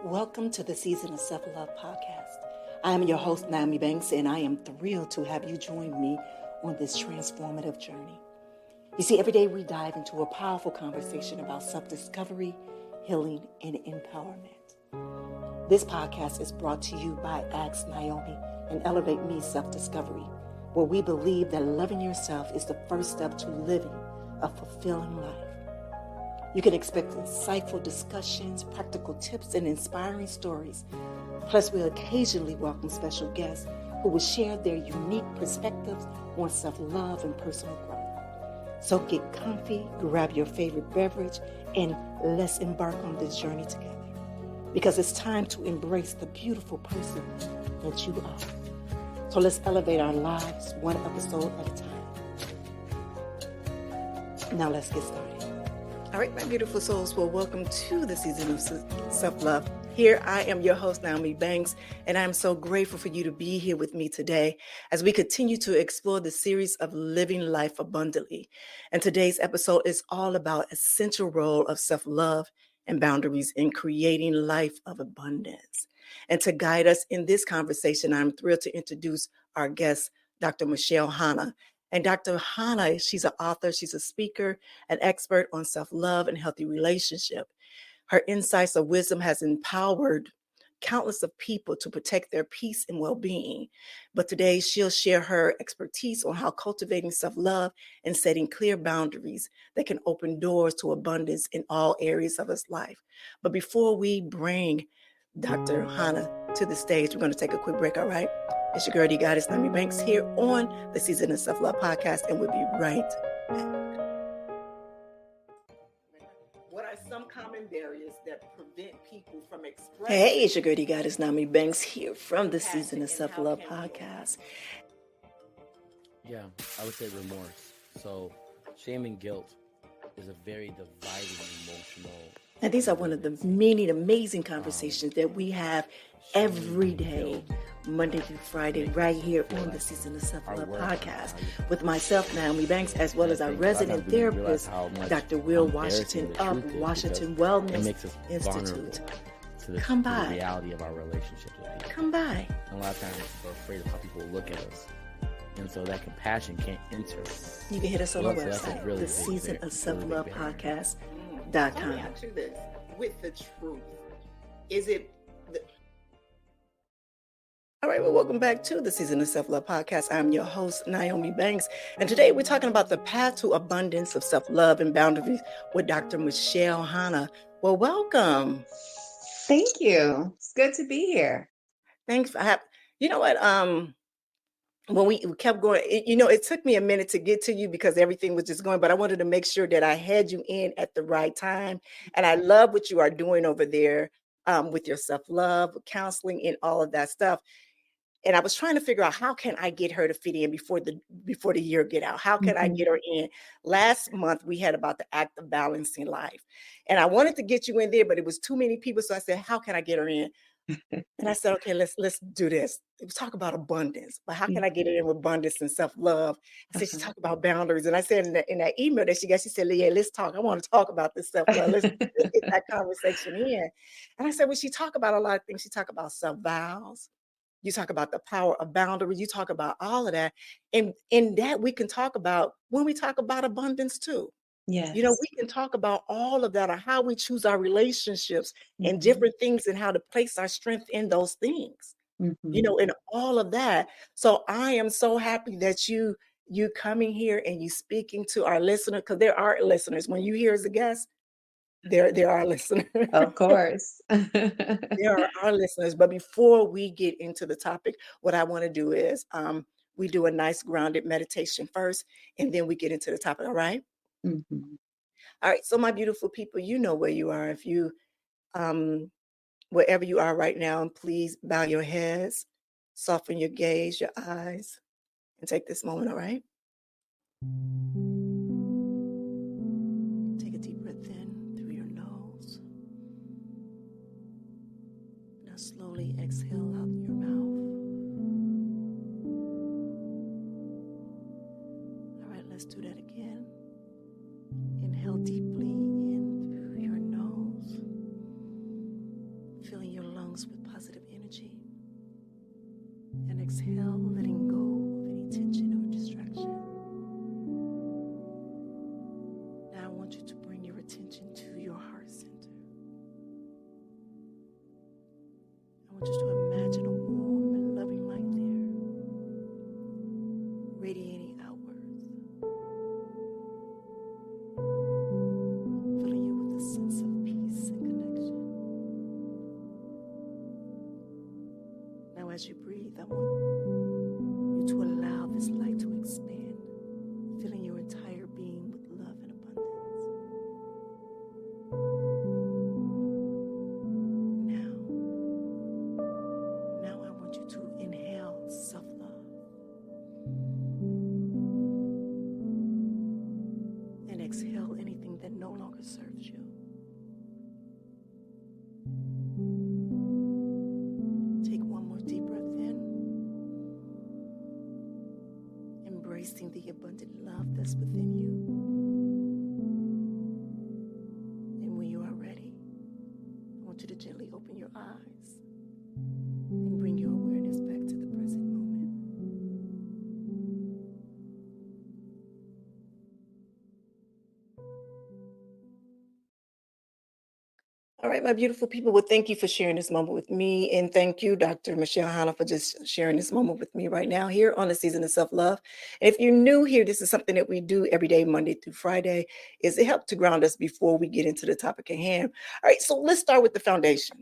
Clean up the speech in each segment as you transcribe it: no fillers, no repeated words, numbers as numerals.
Welcome to the Season of Self-Love podcast. I am your host, Nyomi Banks, and I am thrilled to have you join me on this transformative journey. You see, every day we dive into a powerful conversation about self-discovery, healing, and empowerment. This podcast is brought to you by Ask Nyomi and Elevate Me Self-Discovery, where we believe that loving yourself is the first step to living a fulfilling life. You can expect insightful discussions, practical tips, and inspiring stories. Plus, we'll occasionally welcome special guests who will share their unique perspectives on self-love and personal growth. So get comfy, grab your favorite beverage, and let's embark on this journey together. Because it's time to embrace the beautiful person that you are. So let's elevate our lives one episode at a time. Now let's get started. All right, my beautiful souls, well, welcome to the Season of Self-Love. Here I am your host, Nyomi Banks, and I'm so grateful for you to be here with me today as we continue to explore the series of Living Life Abundantly. And today's episode is all about essential role of self-love and boundaries in creating life of abundance. And to guide us in this conversation, I'm thrilled to introduce our guest, Dr. Michelle Hanna. And Dr. Hanna, she's an author, she's a speaker, an expert on self-love and healthy relationship. Her insights of wisdom has empowered countless of people to protect their peace and well-being. But today she'll share her expertise on how cultivating self-love and setting clear boundaries that can open doors to abundance in all areas of his life. But before we bring Dr. Hanna to the stage, we're going to take a quick break, all right? It's your girl, the goddess, Nyomi Banks, here on the Season of Self-Love podcast, and we'll be right back. What are some common barriers that prevent people from expressing? Hey, it's your girl, the goddess, Nyomi Banks, here from the Season of Self-Love podcast. Yeah, I would say remorse. So shame and guilt is a very dividing emotional. And these are one of the many amazing conversations that we have every day, Monday through Friday, right here on the Season of Self-Love podcast with myself, Nyomi Banks, as well as our resident therapist, Dr. Will Washington of Washington Wellness Institute. Come by. The reality of our relationships with people. Come by. And a lot of times we're afraid of how people look at us. And so that compassion can't enter. You can hit us on our website, the Season of Self-Love podcast. Let me ask you this, with the truth, is it... All right, well, welcome back to the Season of Self-Love podcast. I'm your host, Nyomi Banks, and today we're talking about the path to abundance of self-love and boundaries with Dr. Michelle Hanna. Well, welcome. Thank you. It's good to be here. Thanks for having... You know what? When we kept going, it took me a minute to get to you because everything was just going, but I wanted to make sure that I had you in at the right time. And I love what you are doing over there with your self-love, counseling, and all of that stuff. And I was trying to figure out, how can I get her to fit in before the year get out? How can I get her in? Last month, we had about the act of balancing life. And I wanted to get you in there, but it was too many people. So I said, how can I get her in? And I said, okay, let's do this. Let's talk about abundance, but how can I get it in with abundance and self-love? I said, she talked about boundaries. And I said in that email that she got, she said, yeah, let's talk. I want to talk about this self-love. Let's get that conversation in. And I said, well, she talked about a lot of things. She talked about self-vows. You talk about the power of boundaries. You talk about all of that. And in that we can talk about when we talk about abundance too. Yes. We can talk about all of that, or how we choose our relationships and different things, and how to place our strength in those things, and all of that. So I am so happy that you coming here and you speaking to our listeners, because there are listeners. When you hear as a guest, there are listeners. Of course. There are our listeners. But before we get into the topic, what I want to do is we do a nice grounded meditation first, and then we get into the topic. All right? All right, so my beautiful people, you know where you are. If you, wherever you are right now, please bow your heads, soften your gaze, your eyes, and take this moment, all right? Take a deep breath in through your nose. Now slowly exhale out your mouth. All right, let's do that again. Inhale deeply in through your nose. filling your lungs with positive energy. And exhale, letting go of any tension or distraction. Now I want you to bring your attention to your heart center. I want you to imagine a warm and loving light there, radiating outwards, filling you with a sense of peace and connection. Now as you breathe, I want you to allow this light to expand, filling your entire being with love and abundance. Now I want you to inhale self-love and exhale anything that no longer serves you. Take one more deep breath in, embracing the abundant love that's within you. And when you are ready, I want you to gently open your eyes and bring your awareness back to the present moment. All right, my beautiful people. Well, thank you for sharing this moment with me. And thank you, Dr. Michelle Hanna, for just sharing this moment with me right now here on the Season of Self-Love. And if you're new here, this is something that we do every day, Monday through Friday, is to help to ground us before we get into the topic at hand. All right, so let's start with the foundation,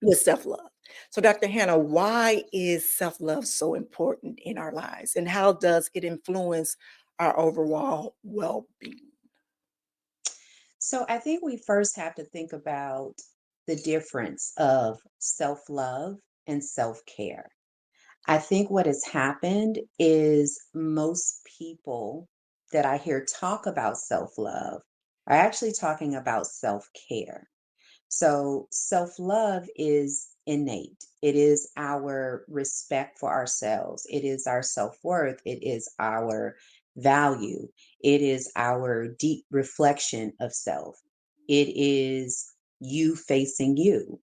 with self-love. So Dr. Hanna, why is self-love so important in our lives? And how does it influence our overall well-being? So I think we first have to think about the difference of self-love and self-care. I think what has happened is most people that I hear talk about self-love are actually talking about self-care. So self love is innate. It is our respect for ourselves. It is our self worth. It is our value. It is our deep reflection of self. It is you facing you.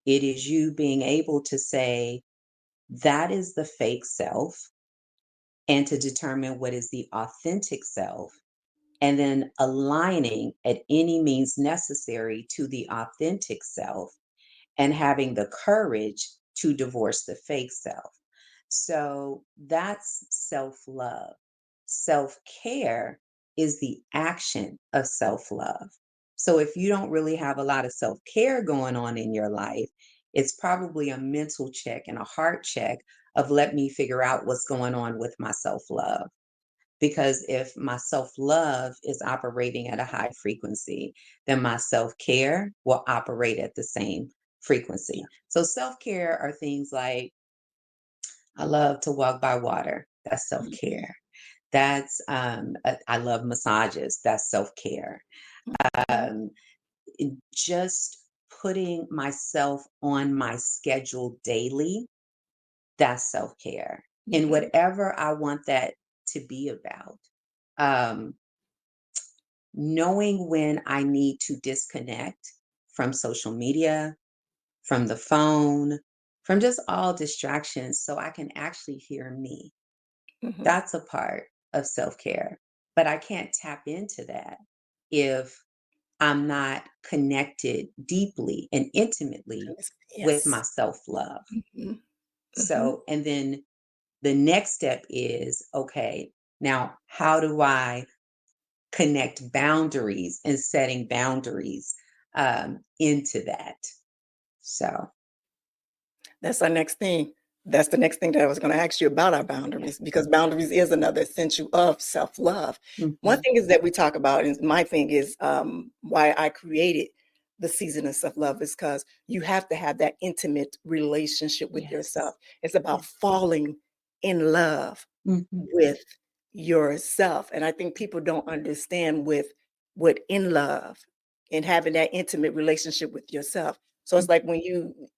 It is you being able to say, that is the fake self, and to determine what is the authentic self, and then aligning at any means necessary to the authentic self and having the courage to divorce the fake self. So that's self love. Self care is the action of self love. So if you don't really have a lot of self care going on in your life, it's probably a mental check and a heart check of let me figure out what's going on with my self love. Because if my self love is operating at a high frequency, then my self care will operate at the same frequency. So, self care are things like I love to walk by water. That's self care. That's, I love massages. That's self care. Um, just putting myself on my schedule daily, that's self care. And whatever I want that to be about. Um, Knowing when I need to disconnect from social media, from the phone, from just all distractions so I can actually hear me. That's a part of self care. But I can't tap into that if I'm not connected deeply and intimately with my Yes. self love. Mhm. Mhm. So, and then the next step is okay, now how do I connect boundaries and setting boundaries into that? So, That's our next thing. That's the next thing that I was going to ask you about our yeah. boundaries, because boundaries is another essential of self-love. One Mhm. thing is that we talk about, and my thing is why I created the season of self-love is because you have to have that intimate relationship with yourself. Yes. It's about Yes. falling in love Mhm. with yourself. And I think people don't understand with what in love and having that intimate relationship with yourself. So it's like when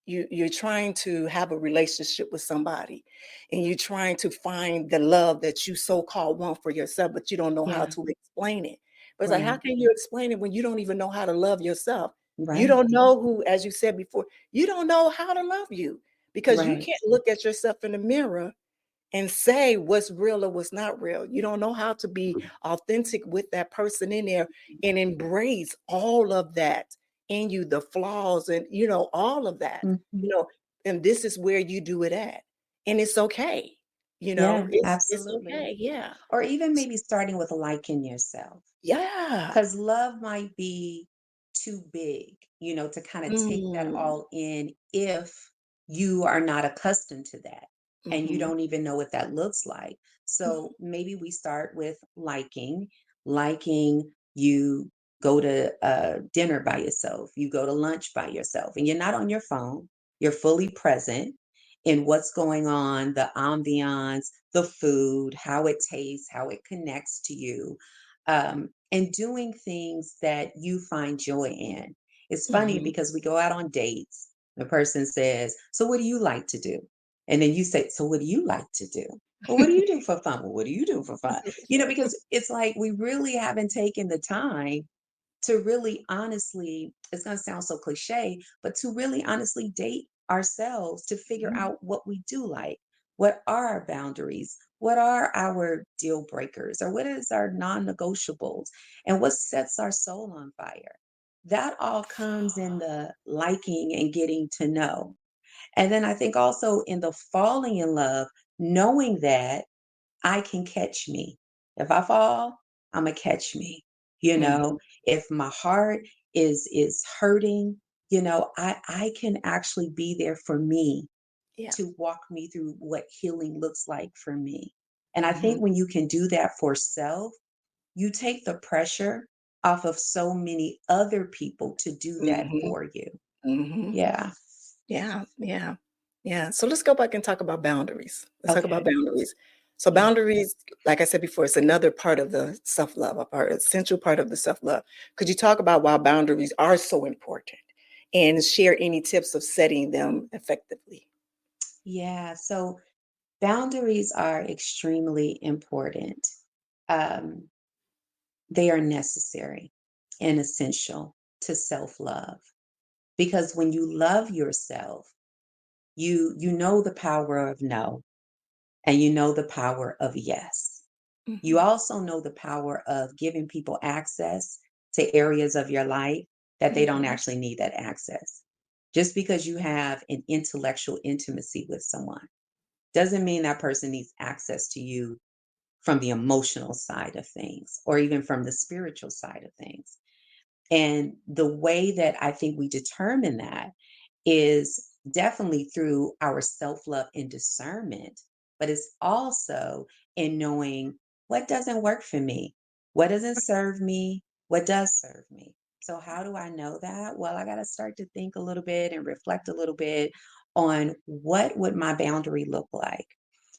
you're trying to have a relationship with somebody and you're trying to find the love that you so-called want for yourself, but you don't know how Yeah. to explain it. But it's like, how Right. can you explain it when you don't even know how to love yourself? You Right. don't know who, as you said before, you don't know how to love you because you Right. can't look at yourself in the mirror and say what's real or what's not real. You don't know how to be authentic with that person in there and embrace all of that in you, the flaws and, all of that, Mhm. and this is where you do it at. And it's okay. Yeah, It's absolutely. okay. Yeah. Or even maybe starting with liking yourself. Yeah. Because love might be too big, to kind of take that Mm. all in if you are not accustomed to that and you Mhm. don't even know what that looks like. So maybe we start with liking you go to dinner by yourself, you go to lunch by yourself, and you're not on your phone, you're fully present in what's going on, the ambiance, the food, how it tastes, how it connects to you, and doing things that you find joy in. It's funny Mhm. because we go out on dates. The person says, "So, what do you like to do?" And then you say, "So, what do you like to do?" Well, what do you do for fun? Well, what do you do for fun? Because it's like we really haven't taken the time to really honestly, it's going to sound so cliche, but to really honestly date ourselves to figure Mhm. out what we do like. What are our boundaries? What are our deal breakers? Or what is our non negotiables? And what sets our soul on fire? That all comes in the liking and getting to know. And then I think also in the falling in love, knowing that I can catch me. If I fall, Imma catch me. You Mhm. know, if my heart is hurting, I can actually be there for me Yeah. to walk me through what healing looks like for me. And I Mhm. think when you can do that for self, you take the pressure off of so many other people to do that Mhm. for you. Mhm. Yeah. Yeah, yeah, yeah. So let's go back and talk about boundaries. Let's talk about Okay. boundaries. So Yeah. boundaries, like I said before, it's another part of the self-love, a part, essential part of the self-love. Could you talk about why boundaries are so important and share any tips of setting them effectively? Yeah. So boundaries are extremely important. Um, they are necessary and essential to self-love because when you love yourself, you know the power of no and you know the power of yes. You Mhm. also know the power of giving people access to areas of your life that they don't Mhm. actually need that access. Just because you have an intellectual intimacy with someone doesn't mean that person needs access to you from the emotional side of things or even from the spiritual side of things. And the way that I think we determine that is definitely through our self love and discernment, but it's also in knowing what doesn't work for me, what doesn't serve me, what does serve me. So, how do I know that? Well, I got to start to think a little bit and reflect a little bit on what would my boundary look like.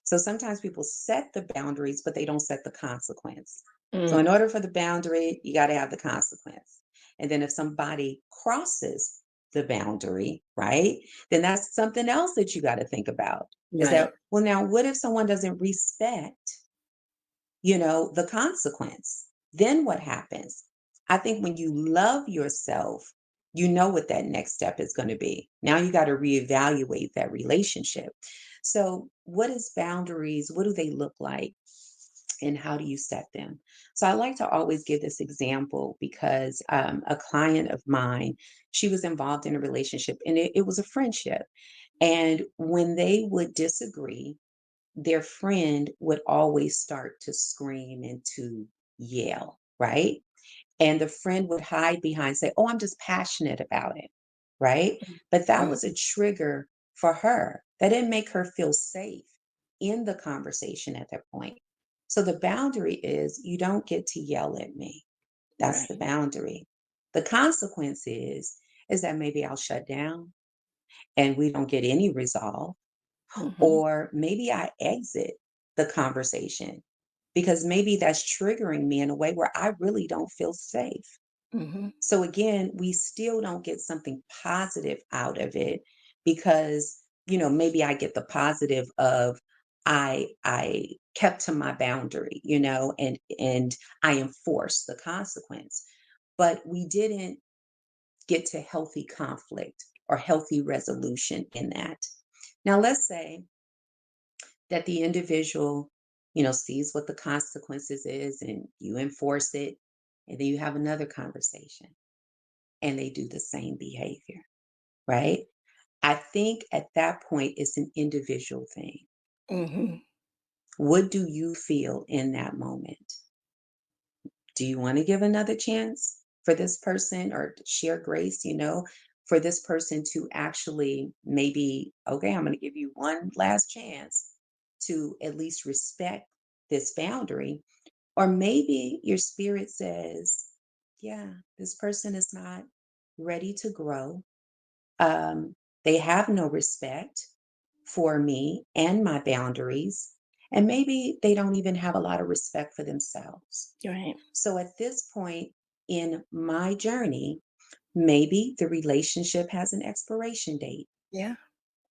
So sometimes people set the boundaries, but they don't set the consequence. So in Mm. order for the boundary, you got to have the consequence. And then if somebody crosses the boundary, right? Then that's something else that you got to think about. Is Right. that, well, now what if someone doesn't respect, the consequence? Then what happens? I think when you love yourself, you know what that next step is going to be. Now you got to reevaluate that relationship. So, what is boundaries? What do they look like? And how do you set them? So I like to always give this example because a client of mine, she was involved in a relationship and it was a friendship. And when they would disagree, their friend would always start to scream and to yell, right? And the friend would hide behind, say, "Oh, I'm just passionate about it." Right. But that Mm. was a trigger for her. That didn't make her feel safe in the conversation at that point. So the boundary is you don't get to yell at me. That's the Right. boundary. The consequence is that maybe I'll shut down and we don't get any resolve, Mhm. or maybe I exit the conversation because maybe that's triggering me in a way where I really don't feel safe. Mhm. So again, we still don't get something positive out of it because, maybe I get the positive of I kept to my boundary, and I enforced the consequence. But we didn't get to healthy conflict or healthy resolution in that. Now, let's say that the individual, sees what the consequences is and you enforce it, and then you have another conversation and they do the same behavior, right? I think at that point it's an individual thing. Mm-hmm. What do you feel in that moment? Do you want to give another chance for this person or share grace, for this person to actually maybe, okay, I'm going to give you one last chance to at least respect this boundary? Or maybe your spirit says, yeah, this person is not ready to grow. They have no respect for me and my boundaries. And maybe they don't even have a lot of respect for themselves. Right. So at this point in my journey, maybe the relationship has an expiration date, Yeah.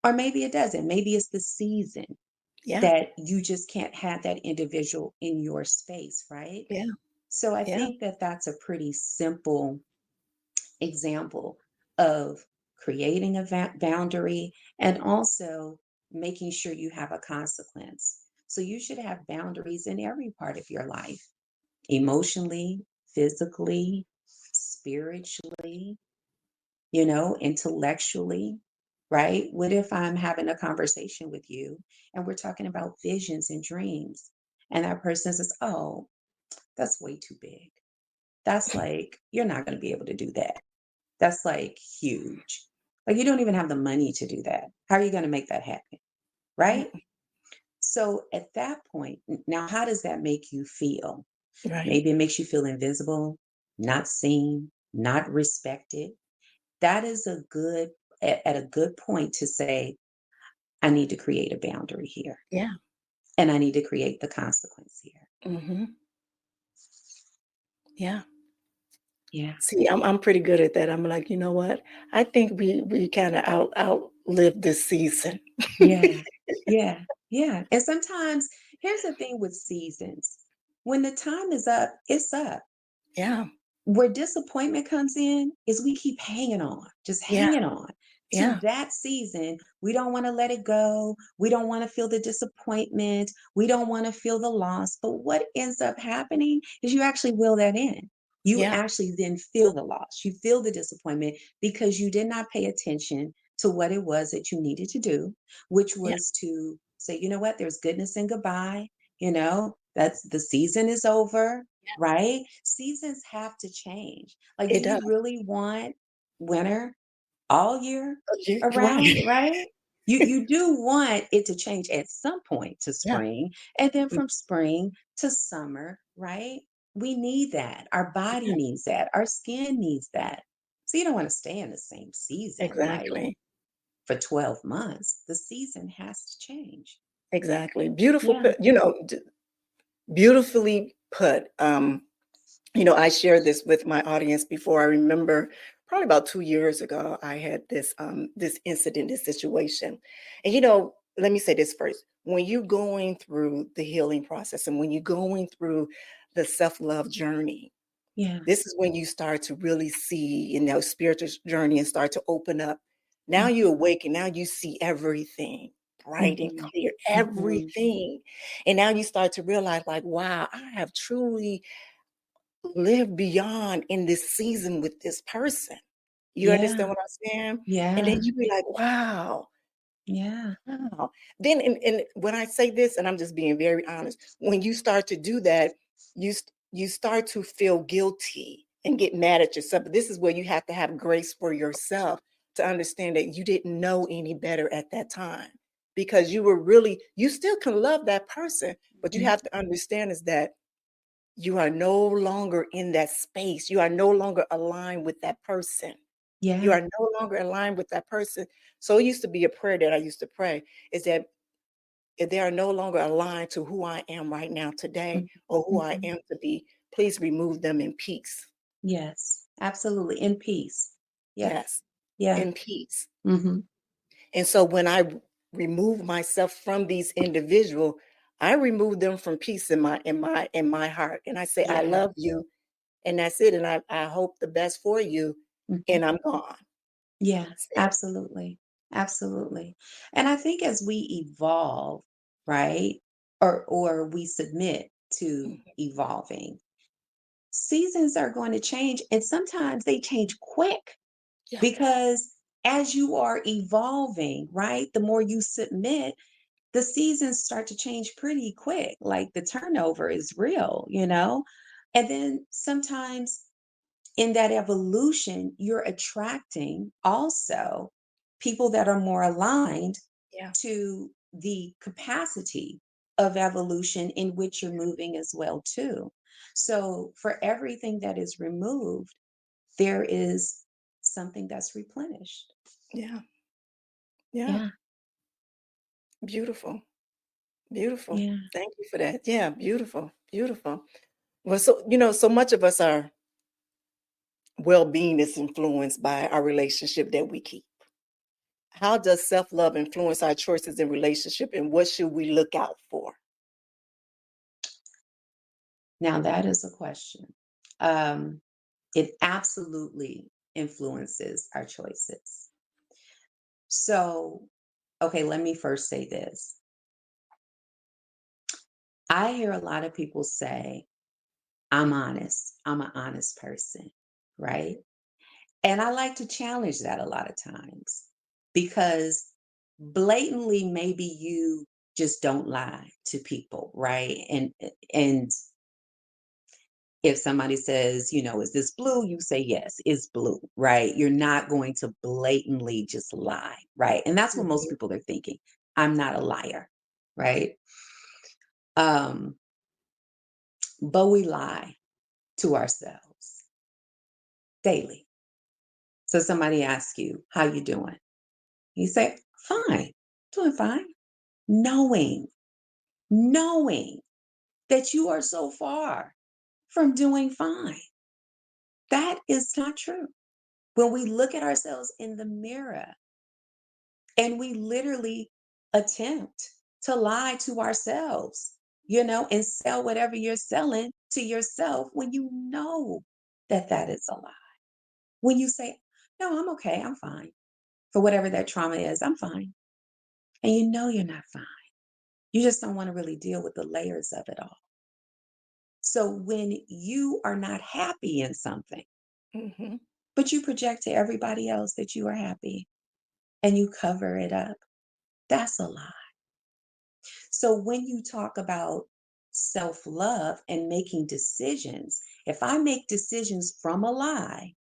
or maybe it doesn't. Maybe it's the season Yeah. that you just can't have that individual in your space, right? Yeah. So I Yeah. think that that's a pretty simple example of creating a boundary and also making sure you have a consequence. So you should have boundaries in every part of your life, emotionally, physically, spiritually, intellectually, right? What if I'm having a conversation with you and we're talking about visions and dreams, and that person says, oh, that's way too big. That's like, you're not going to be able to do that. That's like huge. Like, you don't even have the money to do that. How are you going to make that happen? Right? Mm. So at that point, now, how does that make you feel? Right. Maybe it makes you feel invisible, not seen, not respected. That is at a good point to say, I need to create a boundary here Yeah. and I need to create the consequence here. Mm-hmm. Yeah. Yeah. See, I'm pretty good at that. I'm like, you know what? I think we kind of outlived this season. Yeah. Yeah. Yeah. And sometimes here's the thing with seasons. When the time is up, it's up. Yeah. Where disappointment comes in is we keep hanging on, just Yeah. hanging on to Yeah. that season. We don't want to let it go. We don't want to feel the disappointment. We don't want to feel the loss. But what ends up happening is you actually will that in. You Yeah. actually then feel the loss. You feel the disappointment because you did not pay attention to what it was that you needed to do, which Yeah. was to say, you know what, there's goodness in goodbye. That's the season is over, right? Seasons have to change. Like, do It does. you really want winter all year You're around, right. right? You do want it to change at some point to Yeah. spring, and then from spring to summer, right? We need that. Our body Yeah. needs that. Our skin needs that. So you don't want to stay in the same season like Exactly. for 12 months. The season has to change. Exactly. Beautiful. Yeah. Beautifully put. I shared this with my audience before. I remember probably about 2 years ago, I had this incident, this situation. And let me say this first. When you're going through the healing process and when you're going through the self-love journey, Yeah. this is when you start to really see, spiritual journey and start to open up. Now Mm-hmm. you awaken, now you see everything bright and Mm-hmm. clear, Mm-hmm. everything. And now you start to realize, like, wow, I have truly lived beyond in this season with this person. You understand Yeah. what I'm saying? And then Yeah. you be like, wow. Yeah. Wow. Then, and when I say this, and I'm just being very honest, when you start to do that, you start to feel guilty and get mad at yourself. But this is where you have to have grace for yourself to understand that you didn't know any better at that time because you still can love that person, but you Mhm. have to understand is that you are no longer in that space. You are no longer aligned with that person. You Yeah. are no longer aligned with that person. So it used to be a prayer that I used to pray is that if they are no longer aligned to who I am right now today Mhm. or who I Mhm. am to be, please remove them in peace. Yes, absolutely. In peace. Yeah. Yes, Yeah. in peace. Mhm. And so when I remove myself from these individuals, I remove them from peace in my heart. And I say, I Yeah. love you. And that's it. And I hope the best for you. and I'm gone. Yeah, That's it. absolutely. Absolutely. And I think as we evolve, right? Or we submit to Mhm. evolving, seasons are going to change, and sometimes they change quick Yeah. because as you are evolving, right? The more you submit, the seasons start to change pretty quick. Like the turnover is real, you know? And then sometimes in that evolution, you're attracting also people that are more aligned Yeah. to the capacity of evolution in which you're moving as well too. So for everything that is removed, there is something that's replenished. Yeah. Yeah. Yeah, Beautiful. Beautiful. yeah. Thank you for that. Yeah. Beautiful. Beautiful. Well, so, so much of us, our well being is influenced by our relationship that we keep. How does self love influence our choices in relationship, and what should we look out for? Now that is a question. Um, it absolutely influences our choices. So, okay, let me first say this. I hear a lot of people say, I'm honest. I'm an honest person, right? And I like to challenge that a lot of times because blatantly, maybe you just don't lie to people, right? And if somebody says, is this blue? You say, yes, it's blue, right? You're not going to blatantly just lie, right? And that's what most Mhm. people are thinking. I'm not a liar, right? Um, but we lie to ourselves daily. So somebody asks you, how you doing? You say, fine, doing fine. Knowing, knowing that you are so far from doing fine. That is not true. When we look at ourselves in the mirror and we literally attempt to lie to ourselves, and sell whatever you're selling to yourself when you know that that is a lie. When you say, no, I'm okay, I'm fine. For whatever that trauma is, I'm fine. And you know you're not fine. You just don't want to really deal with the layers of it all. So when you are not happy in something, Mhm. but you project to everybody else that you are happy and you cover it up, that's a lie. So when you talk about self love and making decisions, if I make decisions from a lie,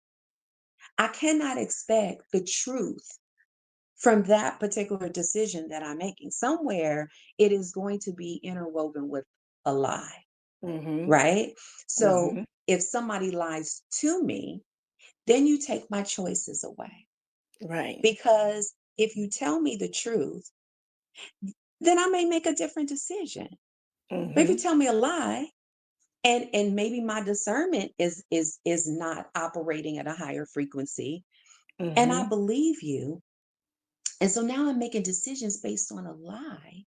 I cannot expect the truth from that particular decision that I'm making. Somewhere it is going to be interwoven with a lie, Mhm. right? So Mhm. if somebody lies to me, then you take my choices away. Right. Because if you tell me the truth, then I may make a different decision. But if you Mhm. tell me a lie, and maybe my discernment is not operating at a higher frequency, and I Mhm. believe you, and so now I'm making decisions based on a lie.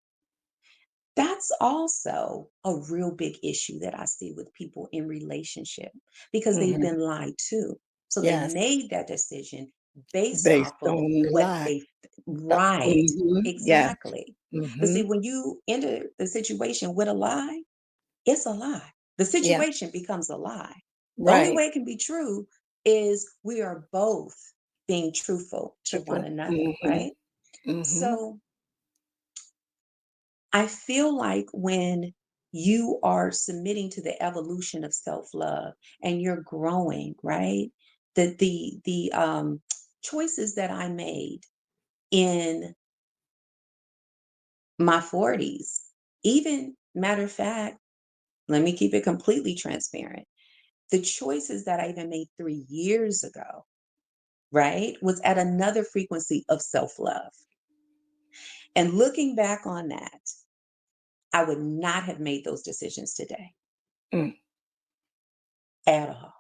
That's also a real big issue that I see with people in relationship because they've Mhm. been lied to. So they Yes. made that decision based Based off of on the what lie. they right. Yeah. Exactly. But see, Mhm. when you enter the situation with a lie, it's a lie. The Yeah. situation becomes a lie. The only Right. way it can be true is we are both being truthful to one Triple. another, Mhm. right? Mhm. So I feel like when you are submitting to the evolution of self-love and you're growing, right? The choices that I made in my 40s, even matter of fact, let me keep it completely transparent. The choices that I even made 3 years ago, right, was at another frequency of self-love. And looking back on that, I would not have made those decisions today Mm. at all.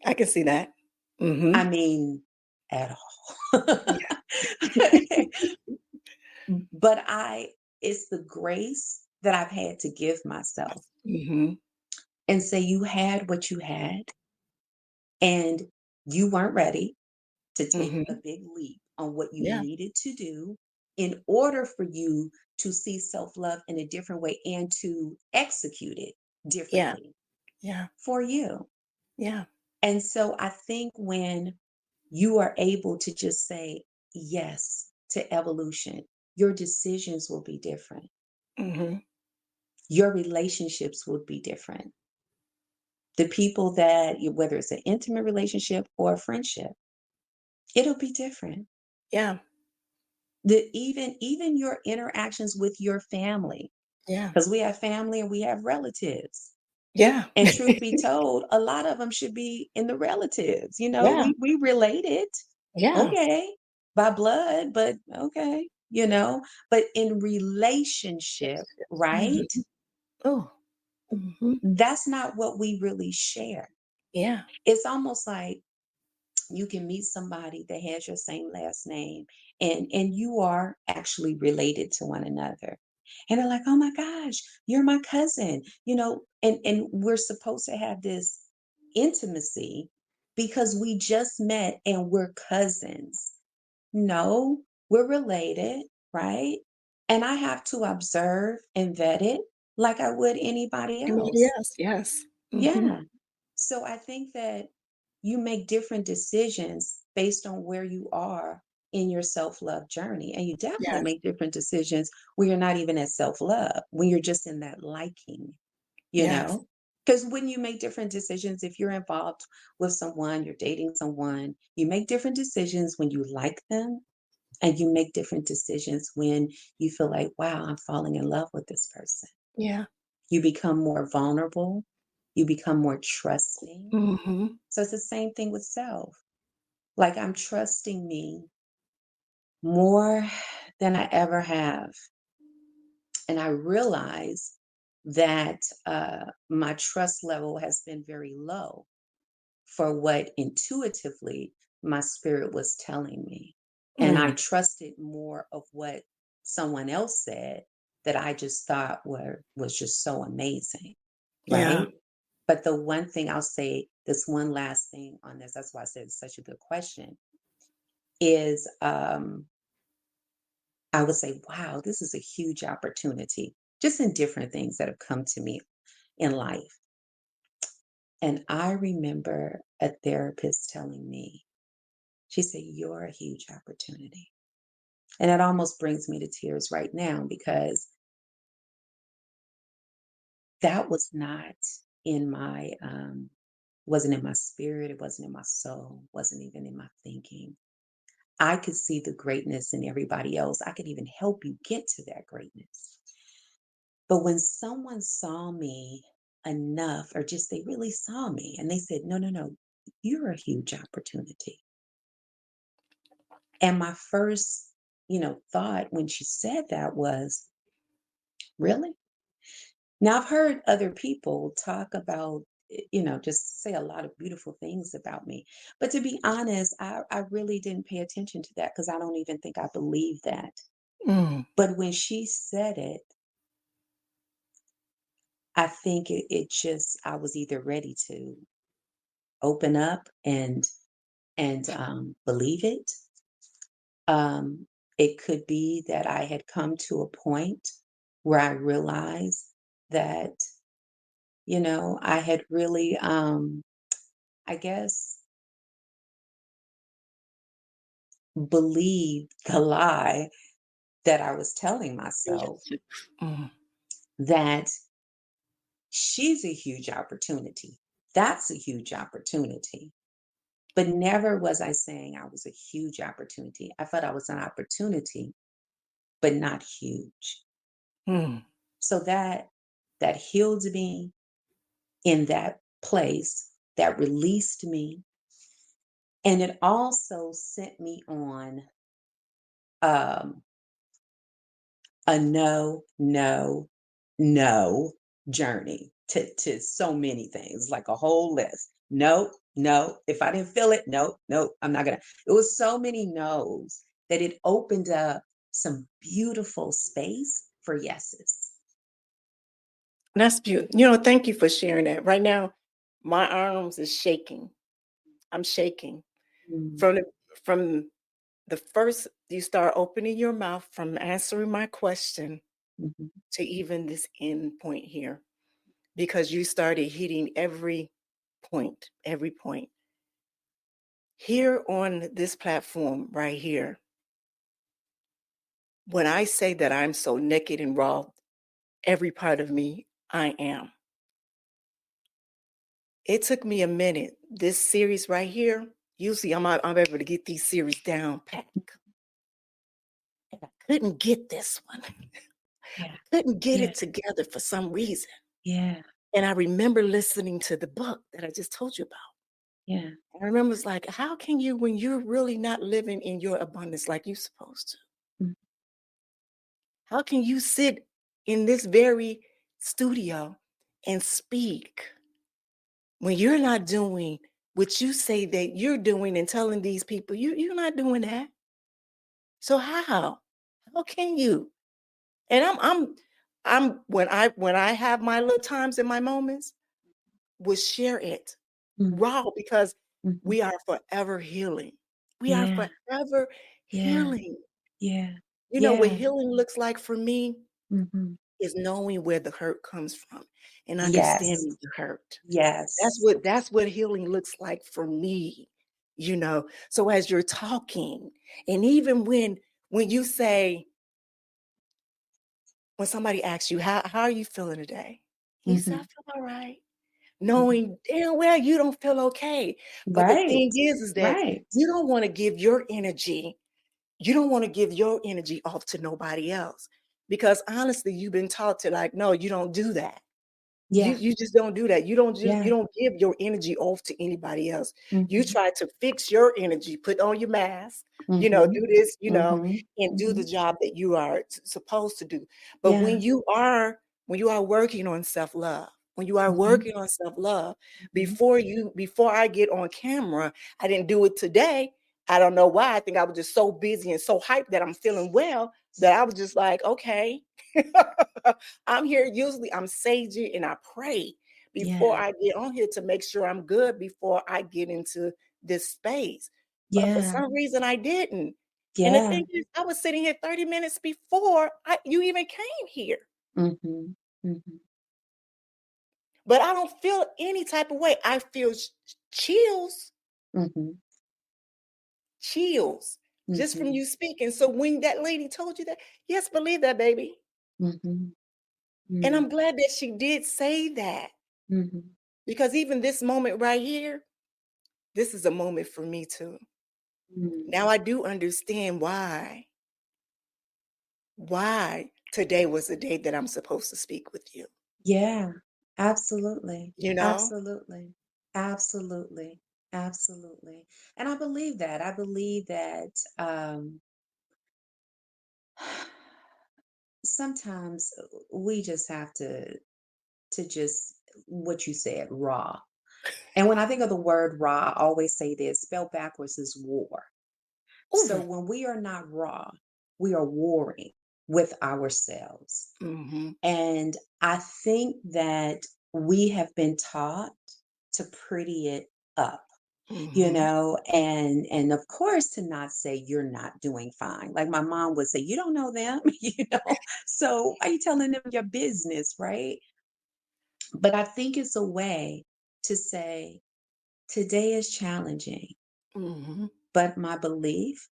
I can see that. I Mhm. mean, at all. Yeah. But it's the grace that I've had to give myself Mhm. and say, you had what you had, and You weren't ready to take a Mm-hmm. big leap on what you Yeah. needed to do in order for you to see self-love in a different way and to execute it Yeah. differently Yeah. for you. Yeah. And so I think when you are able to just say yes to evolution, your decisions will be different. Mm-hmm. Your relationships will be different. The people that, whether it's an intimate relationship or a friendship, it'll be different. Yeah. Even your interactions with your family, Yeah. because we have family and we have relatives. Yeah. And truth be told, a lot of them should be in the relatives. Yeah. We related, Yeah. okay, by blood, but okay, but in relationship, right? Mm-hmm. Oh. Mm-hmm. That's not what we really share. Yeah. It's almost like you can meet somebody that has your same last name, and you are actually related to one another, and they're like, oh my gosh, you're my cousin, and we're supposed to have this intimacy because we just met and we're cousins. No, we're related, right? And I have to observe and vet it like I would anybody Anybody else. else? Yes. Mm-hmm. Yeah. So I think that you make different decisions based on where you are in your self-love journey. And you definitely Yes. make different decisions when you're not even at self-love, when you're just in that liking, you Yes. know? Because when you make different decisions, if you're involved with someone, you're dating someone, you make different decisions when you like them, and you make different decisions when you feel like, wow, I'm falling in love with this person. Yeah. You become more vulnerable, you become more trusting. Mm-hmm. So it's the same thing with self. Like I'm trusting me more than I ever have. And I realize that my trust level has been very low for what intuitively my spirit was telling me. And I Mm. trusted more of what someone else said that I just thought was just so amazing. Yeah. Right. But the one thing I'll say, this one last thing on this, that's why I said it's such a good question, is I would say, wow, this is a huge opportunity, just in different things that have come to me in life. And I remember a therapist telling me, she said, you're a huge opportunity. And it almost brings me to tears right now because that was not in my, wasn't in my spirit. It wasn't in my soul, wasn't even in my thinking. I could see the greatness in everybody else. I could even help you get to that greatness. But when someone saw me enough, or just they really saw me and they said, no, no, no, you're a huge opportunity. And my first, thought when she said that was, really? Now I've heard other people talk about, just say a lot of beautiful things about me. But to be honest, I really didn't pay attention to that because I don't even think I believe that. Mm. But when she said it, I think it just, I was either ready to open up and believe it. It could be that I had come to a point where I realized that, I had really, I guess, believed the lie that I was telling myself, Mm. that she's a huge opportunity. That's a huge opportunity. But never was I saying I was a huge opportunity. I thought I was an opportunity, but not huge. Mm. So that healed me in that place, that released me. And it also sent me on um, a no, no, no journey to so many things, like a whole list. No, no. If I didn't feel it, no, no, I'm not gonna. It was so many no's that it opened up some beautiful space for yeses. That's beautiful. Thank you for sharing that. Right now, my arms is shaking I'm shaking. Mm, From the first you start opening your mouth from answering my question mhm, to even this end point here, because you started hitting every point. Here on this platform right here, when I say that I'm so naked and raw, every part of me, I am. It took me a minute. This series right here, usually I'm able to get these series down pat. And I couldn't get this one. yeah, Couldn't get yeah, it together for some reason. yeah, And I remember listening to the book that I just told you about. yeah. I remember it's like, how can you, when you're really not living in your abundance like you're supposed to, Mm, how can you sit in this very studio and speak when you're not doing what you say that you're doing and telling these people you're not doing that? So how can you? And I'm when I have my little times and my moments, will share it mm, raw, because mhm. we are forever healing. We are Yeah, forever yeah, healing. yeah, You know what yeah. healing looks like for me Mhm. is knowing where the hurt comes from and Yes, understanding the hurt. yes. That's what healing looks like for me, you know. So as you're talking, and even when you say, when somebody asks you, how are you feeling today? You say, I Mhm, feel all right. mhm. Knowing damn well you don't feel okay. But the Right, thing is that right. you don't want to give your energy, you don't want to give your energy off to nobody else. Because honestly, you've been taught to, like, no, you don't do that. Yeah, You just don't do that. You yeah. don't give your energy off to anybody else. You Mhm, try to fix your energy, put on your mask, mhm, do this, mhm, and do the mhm. job that you are supposed to do. But Yeah. when you are working on self-love, when you are Mhm, working on self-love, mhm. before I get on camera, I didn't do it today. I don't know why. I think I was just so busy and so hyped that I'm feeling well that I was just like, okay. I'm here. Usually I'm saging and I pray before Yeah, I get on here to make sure I'm good before I get into this space. But for yeah, some reason I didn't. And the yeah. thing is, I was sitting here 30 minutes before you even came here. Mhm, mhm, But I don't feel any type of way. I feel chills, mhm, chills just from mhm, you speaking. So when that lady told you that, yes, believe that, baby. mhm, And mm, I'm glad that she did say that, mhm, because even this moment right here, this is a moment for me too. mm. Now I do understand why today was the day that I'm supposed to speak with you, Yeah, absolutely, you know? absolutely, absolutely, absolutely. And I believe that. I believe that sometimes we just have to just what you said, raw. And when I think of the word raw, I always say this, spelled backwards is war. So Ooh. when we are not raw, we are warring with ourselves. Mhm. And I think that we have been taught to pretty it up, Mhm. and of course to not say you're not doing fine. Like my mom would say, you don't know them, so why are you telling them your business, right? But I think it's a way to say, today is challenging, Mhm. but my belief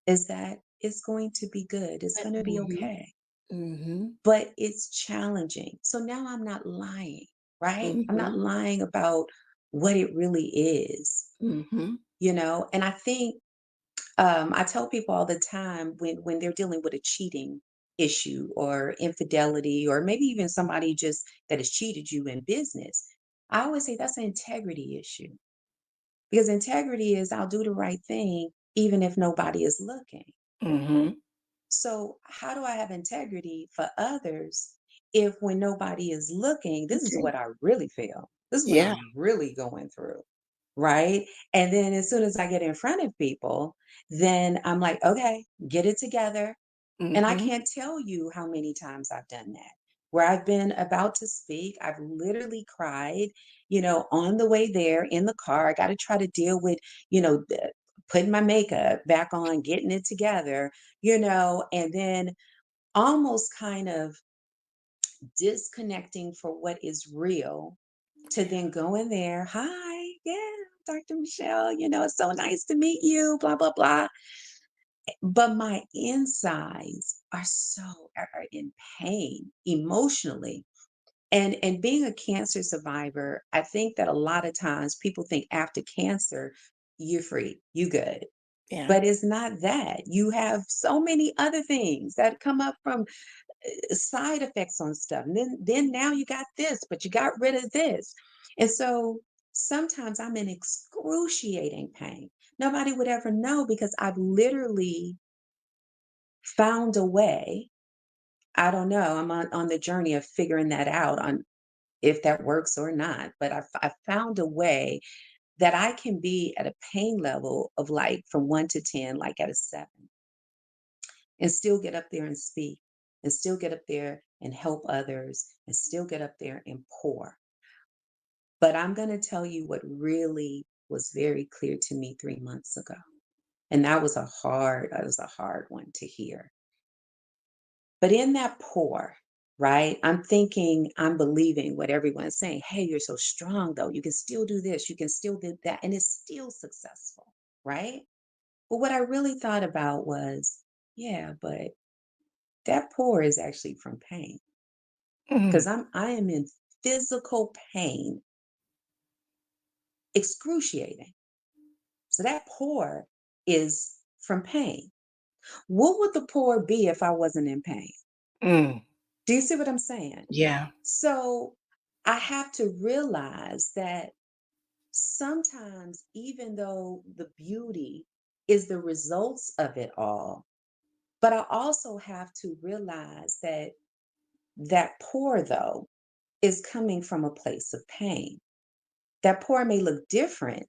is that it's going to be good. It's going to be Mhm. okay. Mhm. But it's challenging. So now I'm not lying, right? I'm not Mhm. lying about what it really is, Mhm. And I think I tell people all the time when they're dealing with a cheating issue or infidelity, or maybe even somebody just that has cheated you in business, I always say that's an integrity issue, because integrity is I'll do the right thing even if nobody is looking. Mhm. So, how do I have integrity for others if when nobody is looking, this is Okay. what I really feel? This is what Yeah. I'm really going through, right? And then as soon as I get in front of people, then I'm like, okay, get it together. And I Mhm. can't tell you how many times I've done that, where I've been about to speak. I've literally cried, on the way there in the car. I got to try to deal with, putting my makeup back on, getting it together, and then almost kind of disconnecting for what is real to then go in there. Hi, yeah, Dr. Michelle, it's so nice to meet you, blah, blah, blah. But my insides are in pain emotionally. And being a cancer survivor, I think that a lot of times people think after cancer, you're free, you good. Yeah. But it's not that. You have so many other things that come up from side effects on stuff. And then now you got this, but you got rid of this. And so sometimes I'm in excruciating pain. Nobody would ever know because I've literally found a way. I don't know. I'm on the journey of figuring that out on if that works or not. But I found a way that I can be at a pain level of like from 1 to 10, like at a 7, and still get up there and speak, and still get up there and help others, and still get up there and pour. But I'm going to tell you what really was very clear to me 3 months ago. And that was a hard one to hear. But in that pour, right, I'm thinking, I'm believing what everyone's saying. Hey, you're so strong, though. You can still do this. You can still do that. And it's still successful, right? But what I really thought about was, yeah, but that pour is actually from pain because Mm. I am in physical pain, excruciating. So that pour is from pain. What would the pour be if I wasn't in pain? Mm. Do you see what I'm saying? Yeah. So I have to realize that sometimes, even though the beauty is the results of it all, but I also have to realize that that pour, though, is coming from a place of pain. That pour may look different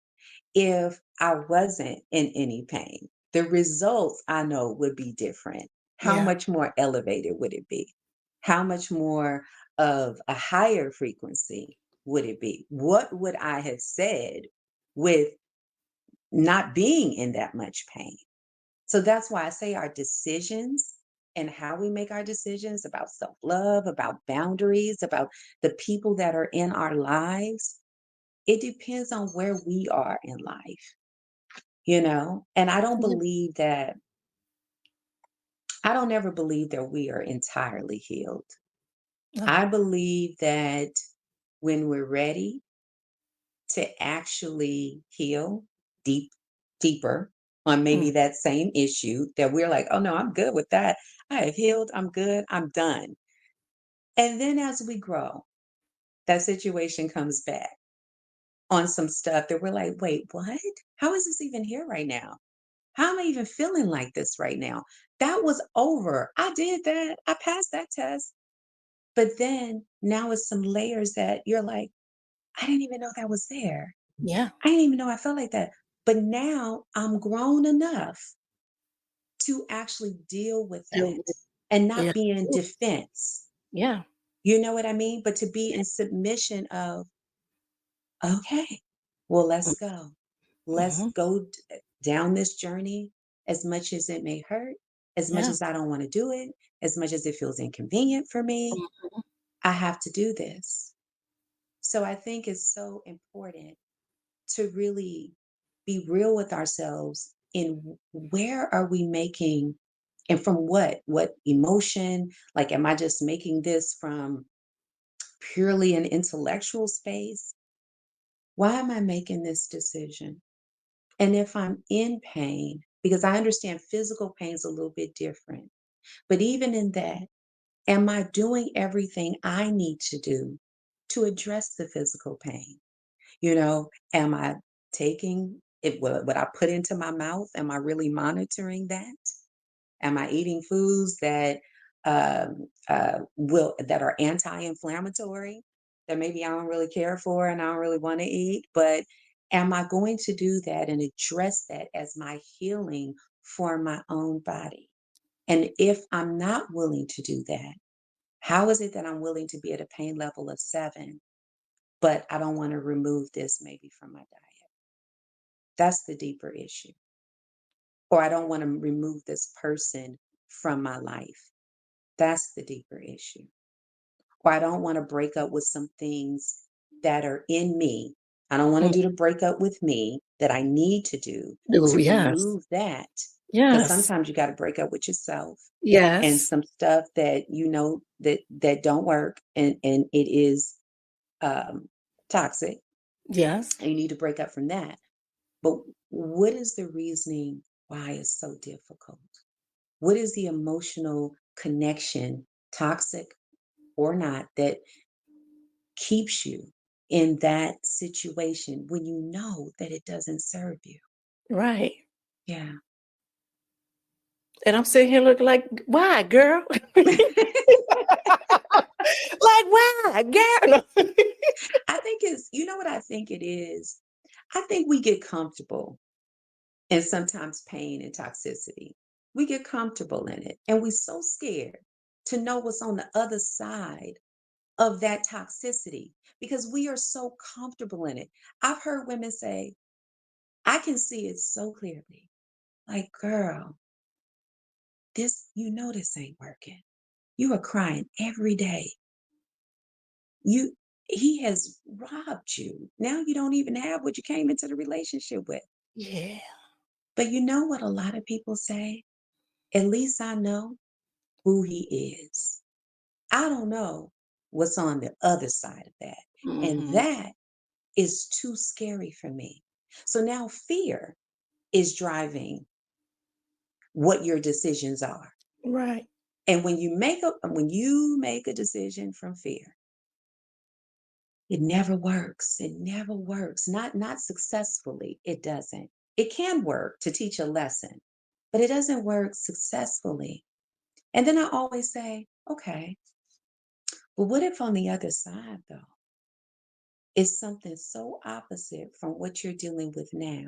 if I wasn't in any pain. The results I know would be different. How Yeah. much more elevated would it be? How much more of a higher frequency would it be? What would I have said with not being in that much pain? So that's why I say our decisions and how we make our decisions about self love, about boundaries, about the people that are in our lives, it depends on where we are in life, And I don't ever believe that we are entirely healed. No. I believe that when we're ready to actually heal deep, deeper on maybe Mm. that same issue, that we're like, oh no, I'm good with that. I have healed, I'm good, I'm done. And then as we grow, that situation comes back on some stuff that we're like, wait, what? How is this even here right now? How am I even feeling like this right now? That was over. I did that. I passed that test. But then now it's some layers that you're like, I didn't even know that was there. Yeah. I didn't even know I felt like that. But now I'm grown enough to actually deal with Deal that with- and Yeah. not be in defense. Yeah. You know what I mean? But to be in submission of, okay, well, let's go. Let's Mm-hmm. go down this journey as much as it may hurt, as much Yeah. as I don't want to do it, as much as it feels inconvenient for me. Mhm. I have to do this. So I think it's so important to really be real with ourselves in where are we making and from what emotion, like am I just making this from purely an intellectual space? Why am I making this decision? And if I'm in pain, because I understand physical pain is a little bit different, but even in that, am I doing everything I need to do to address the physical pain? Am I taking it, what I put into my mouth? Am I really monitoring that? Am I eating foods that that are anti-inflammatory that maybe I don't really care for and I don't really want to eat? But am I going to do that and address that as my healing for my own body? And if I'm not willing to do that, How is it that I'm willing to be at a pain level of 7, but I don't want to remove this maybe from my diet? That's the deeper issue. Or I don't want to remove this person from my life. That's the deeper issue. Or I don't want to break up with some things that are in me. I don't want to do the breakup with me that I need to do Oh, to yes. remove that. Because Yes. sometimes you got to break up with yourself and Yes. some stuff that you know that don't work, and it is toxic, Yes. and you need to break up from that. But what is the reasoning why it's so difficult? What is the emotional connection, toxic or not, that keeps you in that situation when you know that it doesn't serve you? Right. Yeah. And I'm sitting here looking like, why, girl? Like, why, girl? I think it's, you know what I think it is? I think we get comfortable in sometimes pain and toxicity. We get comfortable in it, and we're so scared to know what's on the other side of that toxicity because we are so comfortable in it. I've heard women say, I can see it so clearly. Like, girl, this ain't working. You are crying every day. You He has robbed you. Now you don't even have what you came into the relationship with. Yeah. But you know what a lot of people say? At least I know who he is. I don't know what's on the other side of that. And Mm-hmm. that is too scary for me. So now fear is driving what your decisions are. Right. And when you make a decision from fear, it never works. It never works. Not successfully. It doesn't. It can work to teach a lesson, but it doesn't work successfully. And then I always say, okay, but what if on the other side though is something so opposite from what you're dealing with now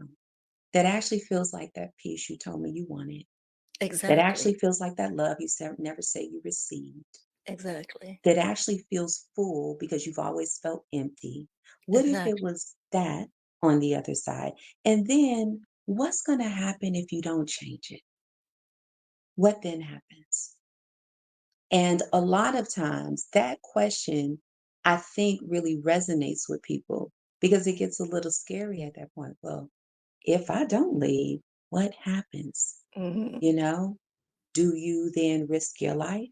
that actually feels like that peace you told me you wanted, that Exactly. actually feels like that love you said never say you received, Exactly. that actually feels full because you've always felt empty? What if it Exactly. was that on the other side? And then what's going to happen if you don't change it? What then happens? And a lot of times that question, I think, really resonates with people because it gets a little scary at that point. Well, if I don't leave, what happens? Mm-hmm. You know, do you then risk your life?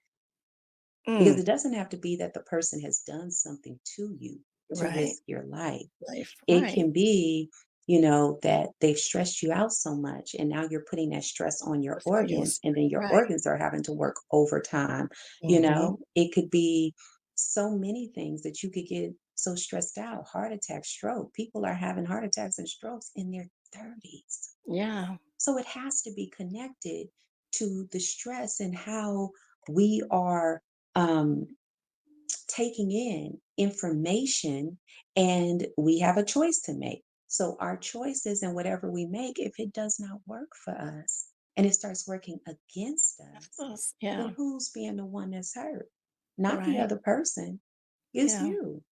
Because Mm. it doesn't have to be that the person has done something to you to Right. risk your life. Life. It Right. can be, that they've stressed you out so much, and now you're putting that stress on your That's on your organs, and then your right. organs are having to work overtime. Mm-hmm. It could be so many things that you could get so stressed out. Heart attack, stroke. People are having heart attacks and strokes in their 30s. Yeah. So it has to be connected to the stress and how we are um, taking in information, and we have a choice to make. So our choices and whatever we make, if it does not work for us and it starts working against That's us, us. Yeah. then who's being the one that's hurt? Not the Right. other person, it's Yeah. you.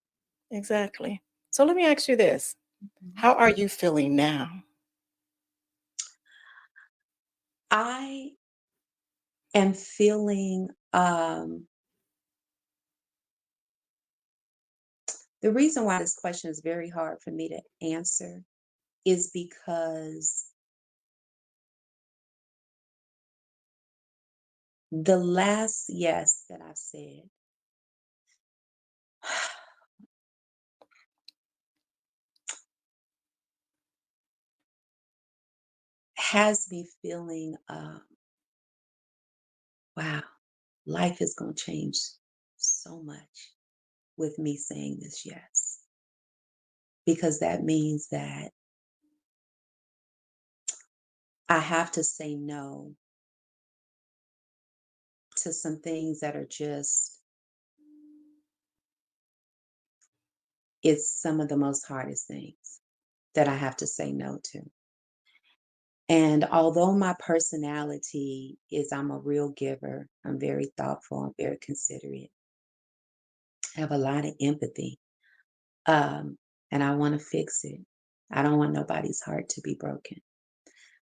Exactly. So let me ask you this. Mhm. How are you feeling now? I am feeling the reason why this question is very hard for me to answer is because the last yes that I've said has me feeling, wow, life is going to change so much with me saying this yes. Because that means that I have to say no to some things that are just, it's some of the most hardest things that I have to say no to. And although my personality is, I'm a real giver, I'm very thoughtful, I'm very considerate. I have a lot of empathy. Um, and I want to fix it. I don't want nobody's heart to be broken.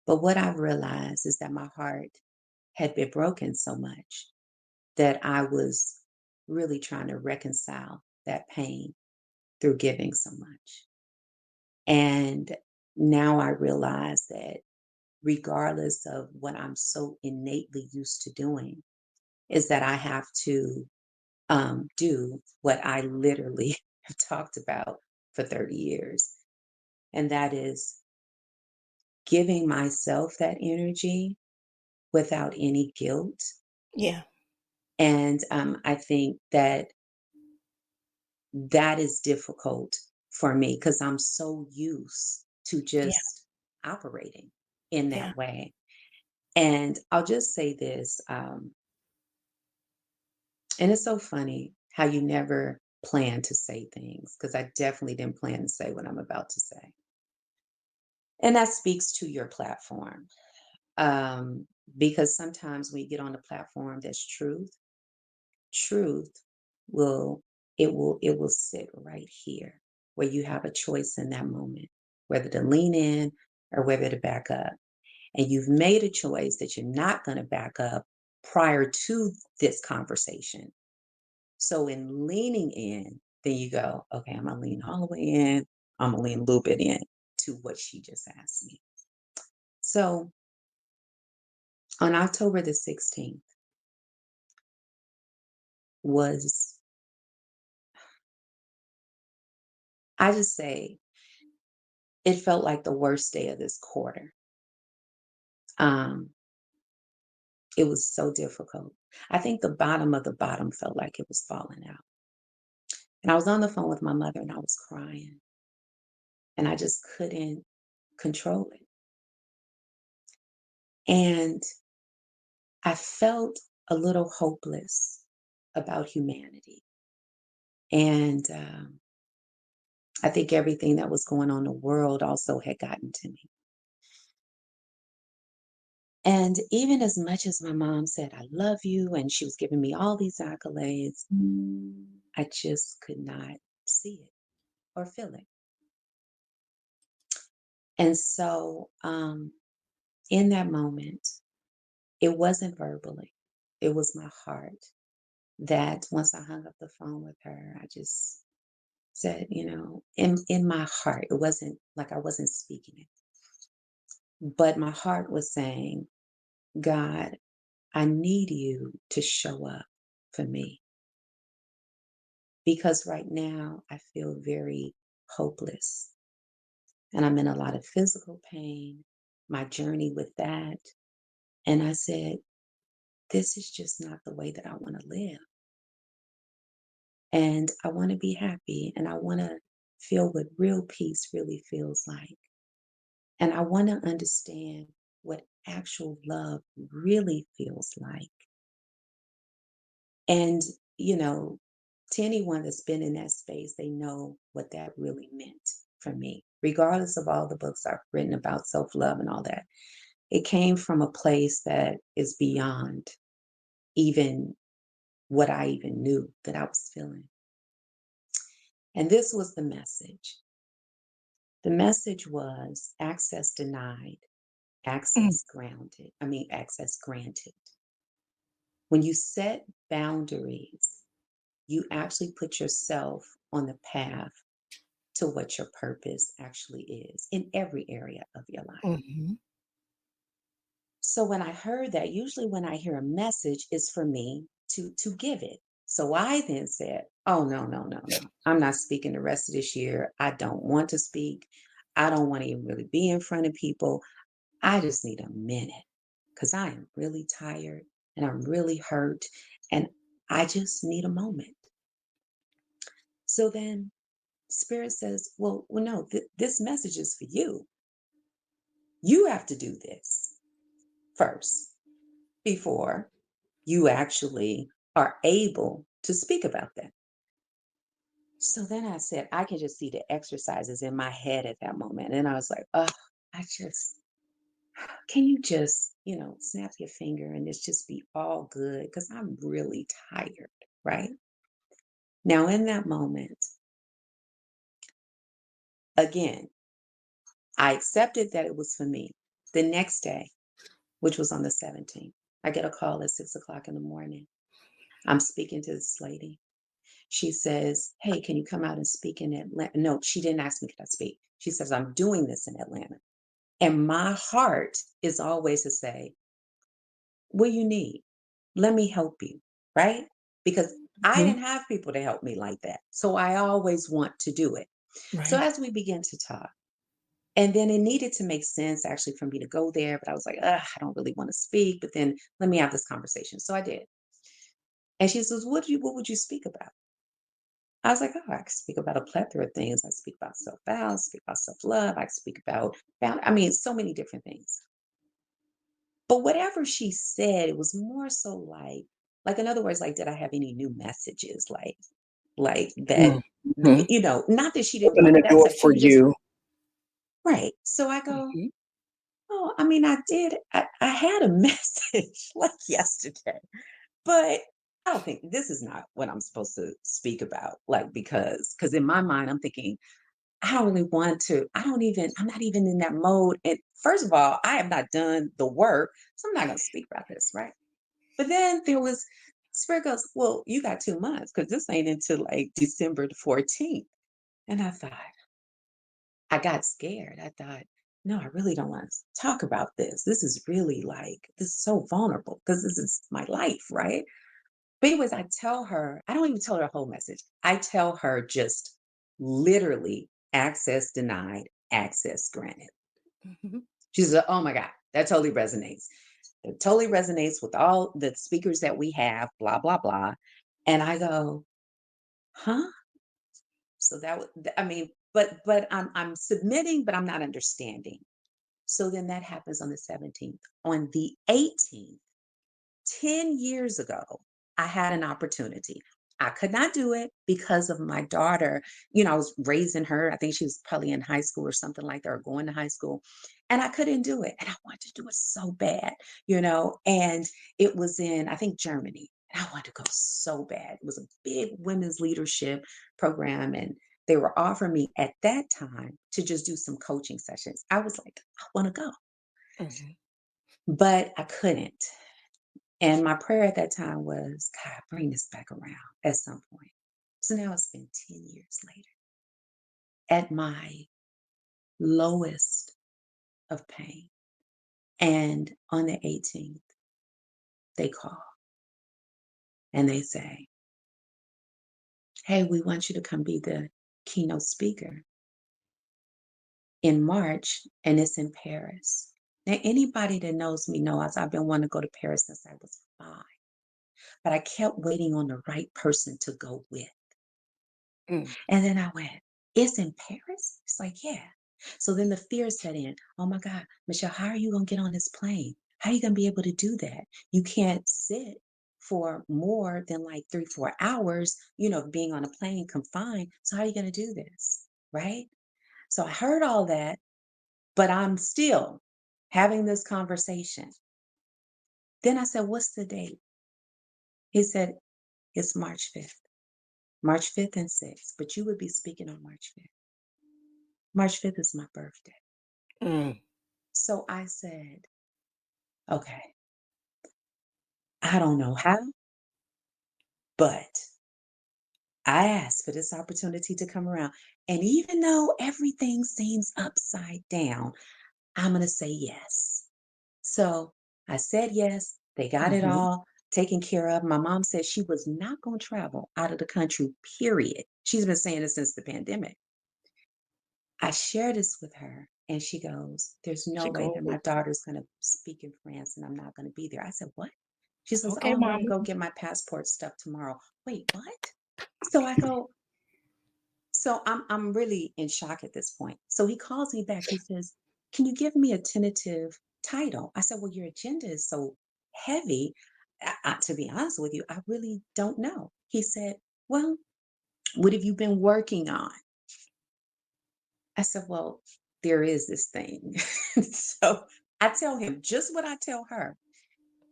But what I've realized is that my heart had been broken so much that I was really trying to reconcile that pain through giving so much. And now I realize that regardless of what I'm so innately used to doing, is that I have to do what I literally have talked about for 30 years. And that is giving myself that energy without any guilt. Yeah. And I think that that is difficult for me because I'm so used to Yeah. just operating in Yeah. that way. And I'll just say this, and it's so funny how you never plan to say things because I definitely didn't plan to say what I'm about to say. And that speaks to your platform. Um, because sometimes when you get on the platform, there's truth will it will sit right here where you have a choice in that moment whether to lean in or whether to back up, and you've made a choice that you're not going to back up prior to this conversation. So in leaning in, then you go, okay, I'm going to lean all the way in, I'm going to lean a little bit in to what she just asked me. So on October the 16th was, I just say, it felt like the worst day of this quarter. Um, it was so difficult. I think the bottom of the bottom felt like it was falling out. And I was on the phone with my mother and I was crying and I just couldn't control it. And I felt a little hopeless about humanity. And I think everything that was going on in the world also had gotten to me. And even as much as my mom said, I love you, and she was giving me all these accolades, I just could not see it or feel it. And so in that moment, it wasn't verbally, it was my heart that once I hung up the phone with her, I just said, in my heart, it wasn't like I wasn't speaking it, but my heart was saying, God, I need you to show up for me because right now I feel very hopeless and I'm in a lot of physical pain, my journey with that. And I said, this is just not the way that I want to live. And I want to be happy and I want to feel what real peace really feels like. And I want to understand what actual love really feels like. And, you know, to anyone that's been in that space, they know what that really meant for me, regardless of all the books I've written about self love and all that. It came from a place that is beyond even what I even knew that I was feeling. And this was the message. The message was access denied, Mm. access granted. When you set boundaries, you actually put yourself on the path to what your purpose actually is in every area of your life. Mhm. So when I heard that, usually when I hear a message, it's for me to give it. So I then said, oh, no, no, no, no. I'm not speaking the rest of this year. I don't want to speak. I don't want to even really be in front of people. I just need a minute because I am really tired and I'm really hurt and I just need a moment. So then Spirit says, well, no, this message is for you. You have to do this first before you actually are able to speak about that. So then I said, I can just see the exercises in my head at that moment. And I was like, oh, can you just, snap your finger and it's just be all good? Because I'm really tired, right? Now, in that moment, again, I accepted that it was for me. The next day, which was on the 17th, I get a call at 6 o'clock in the morning. I'm speaking to this lady. She says, hey, can you come out and speak in Atlanta? No, she didn't ask me, could I speak? She says, I'm doing this in Atlanta. And my heart is always to say, what do you need? Let me help you, right? Because I Mhm. didn't have people to help me like that. So I always want to do it. So Right. as we begin to talk, and then it needed to make sense actually for me to go there, but I was like, I don't really want to speak, but then let me have this conversation. So I did. And she says, what would you speak about? I was like, oh, I can speak about a plethora of things. I speak about self-balance, speak about self-love, I speak about, so many different things. But whatever she said, it was more so like in other words, like, did I have any new messages? Like that, Mhm. not that she didn't Opening want the that door stuff. She for was just you. right. So I go, Mhm. oh, I did. I had a message like yesterday, but I don't think this is not what I'm supposed to speak about. Like, because in my mind, I'm thinking, I don't really want to, I'm not even in that mode. And first of all, I have not done the work, so I'm not going to speak about this, right? But then there was, Spirit goes, well, you got 2 months because this ain't until like December the 14th. And I got scared. I thought, no, I really don't want to talk about this. This is really this is so vulnerable because this is my life, right? But anyways, I tell her, I don't even tell her a whole message. I tell her just literally access denied, access granted. Mhm. She says, oh my God, that totally resonates. It totally resonates with all the speakers that we have, blah, blah, blah. And I go, huh? So that would, but I'm submitting, but I'm not understanding. So then that happens on the 17th. On the 18th, 10 years ago, I had an opportunity. I could not do it because of my daughter. I was raising her. I think she was probably in high school or something like that, or going to high school. And I couldn't do it. And I wanted to do it so bad, and it was in, I think, Germany. And I wanted to go so bad. It was a big women's leadership program. And they were offering me at that time to just do some coaching sessions. I was like, I want to go, Mhm. but I couldn't. And my prayer at that time was, God, bring this back around at some point. So now it's been 10 years later. At my lowest of pain. And on the 18th, they call and they say, hey, we want you to come be the keynote speaker in March, and it's in Paris. Now, anybody that knows me knows I've been wanting to go to Paris since I was 5, but I kept waiting on the right person to go with. Mm. And then I went, it's in Paris? It's like, yeah. So then the fear set in. Oh my God, Michelle, how are you going to get on this plane? How are you going to be able to do that? You can't sit for more than like 3-4 hours, being on a plane confined. So how are you going to do this? Right. So I heard all that, but I'm still having this conversation. Then I said, what's the date? He said, it's March 5th. March 5th and 6th, but you would be speaking on March 5th. March 5th is my birthday. Mm. So I said, okay, I don't know how, but I asked for this opportunity to come around. And even though everything seems upside down, I'm going to say yes. So I said yes. They got it Mhm. all taken care of. My mom said she was not going to travel out of the country, period. She's been saying it since the pandemic. I shared this with her, and she goes, there's no She way go, that my daughter's going to speak in France and I'm not going to be there. I said, what? She says, oh, okay, I'm going mom. to go get my passport stuff tomorrow. Wait, what? So I go, so I'm really in shock at this point. So he calls me back. He says, can you give me a tentative title? I said, well, your agenda is so heavy. To be honest with you, I really don't know. He said, well, what have you been working on? I said, well, there is this thing. So I tell him just what I tell her.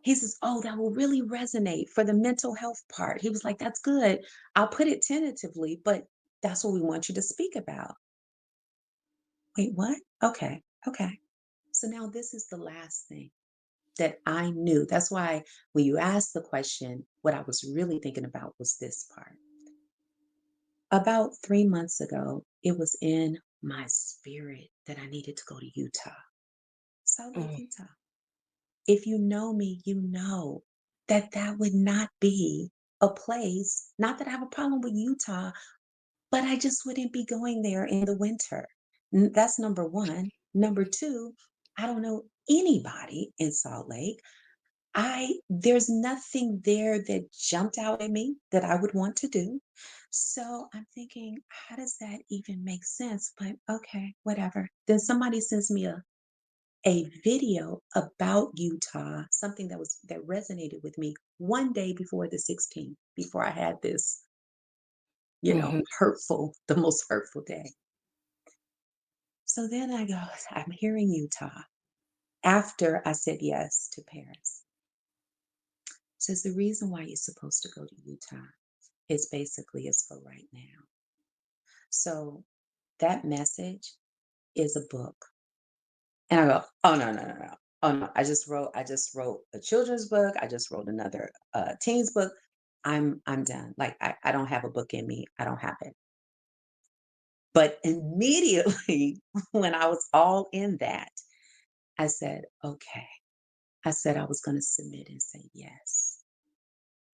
He says, "Oh, that will really resonate for the mental health part." He was like, "That's good. I'll put it tentatively, but that's what we want you to speak about." Wait, what? Okay, okay. So now this is the last thing that I knew. That's why when you asked the question, what I was really thinking about was this part. About 3 months ago, it was in my spirit that I needed to go to Utah, Salt Lake, Mm, Utah. If you know me, you know that that would not be a place, not that I have a problem with Utah, but I just wouldn't be going there in the winter. That's number one. Number two, I don't know anybody in Salt Lake. There's nothing there that jumped out at me that I would want to do. So I'm thinking, how does that even make sense? But okay, whatever. Then somebody sends me a video about Utah, something that resonated with me one day before the 16th, before I had this, mhm. the most hurtful day. So then I go, I'm hearing Utah after I said yes to Paris. Says the reason why you're supposed to go to Utah is for right now. So that message is a book. And I go, oh no, no, no, no. Oh no, I just wrote a children's book. I just wrote another teens book. I'm done. Like I don't have a book in me. I don't have it. But immediately when I was all in that, I said, okay. I said I was going to submit and say yes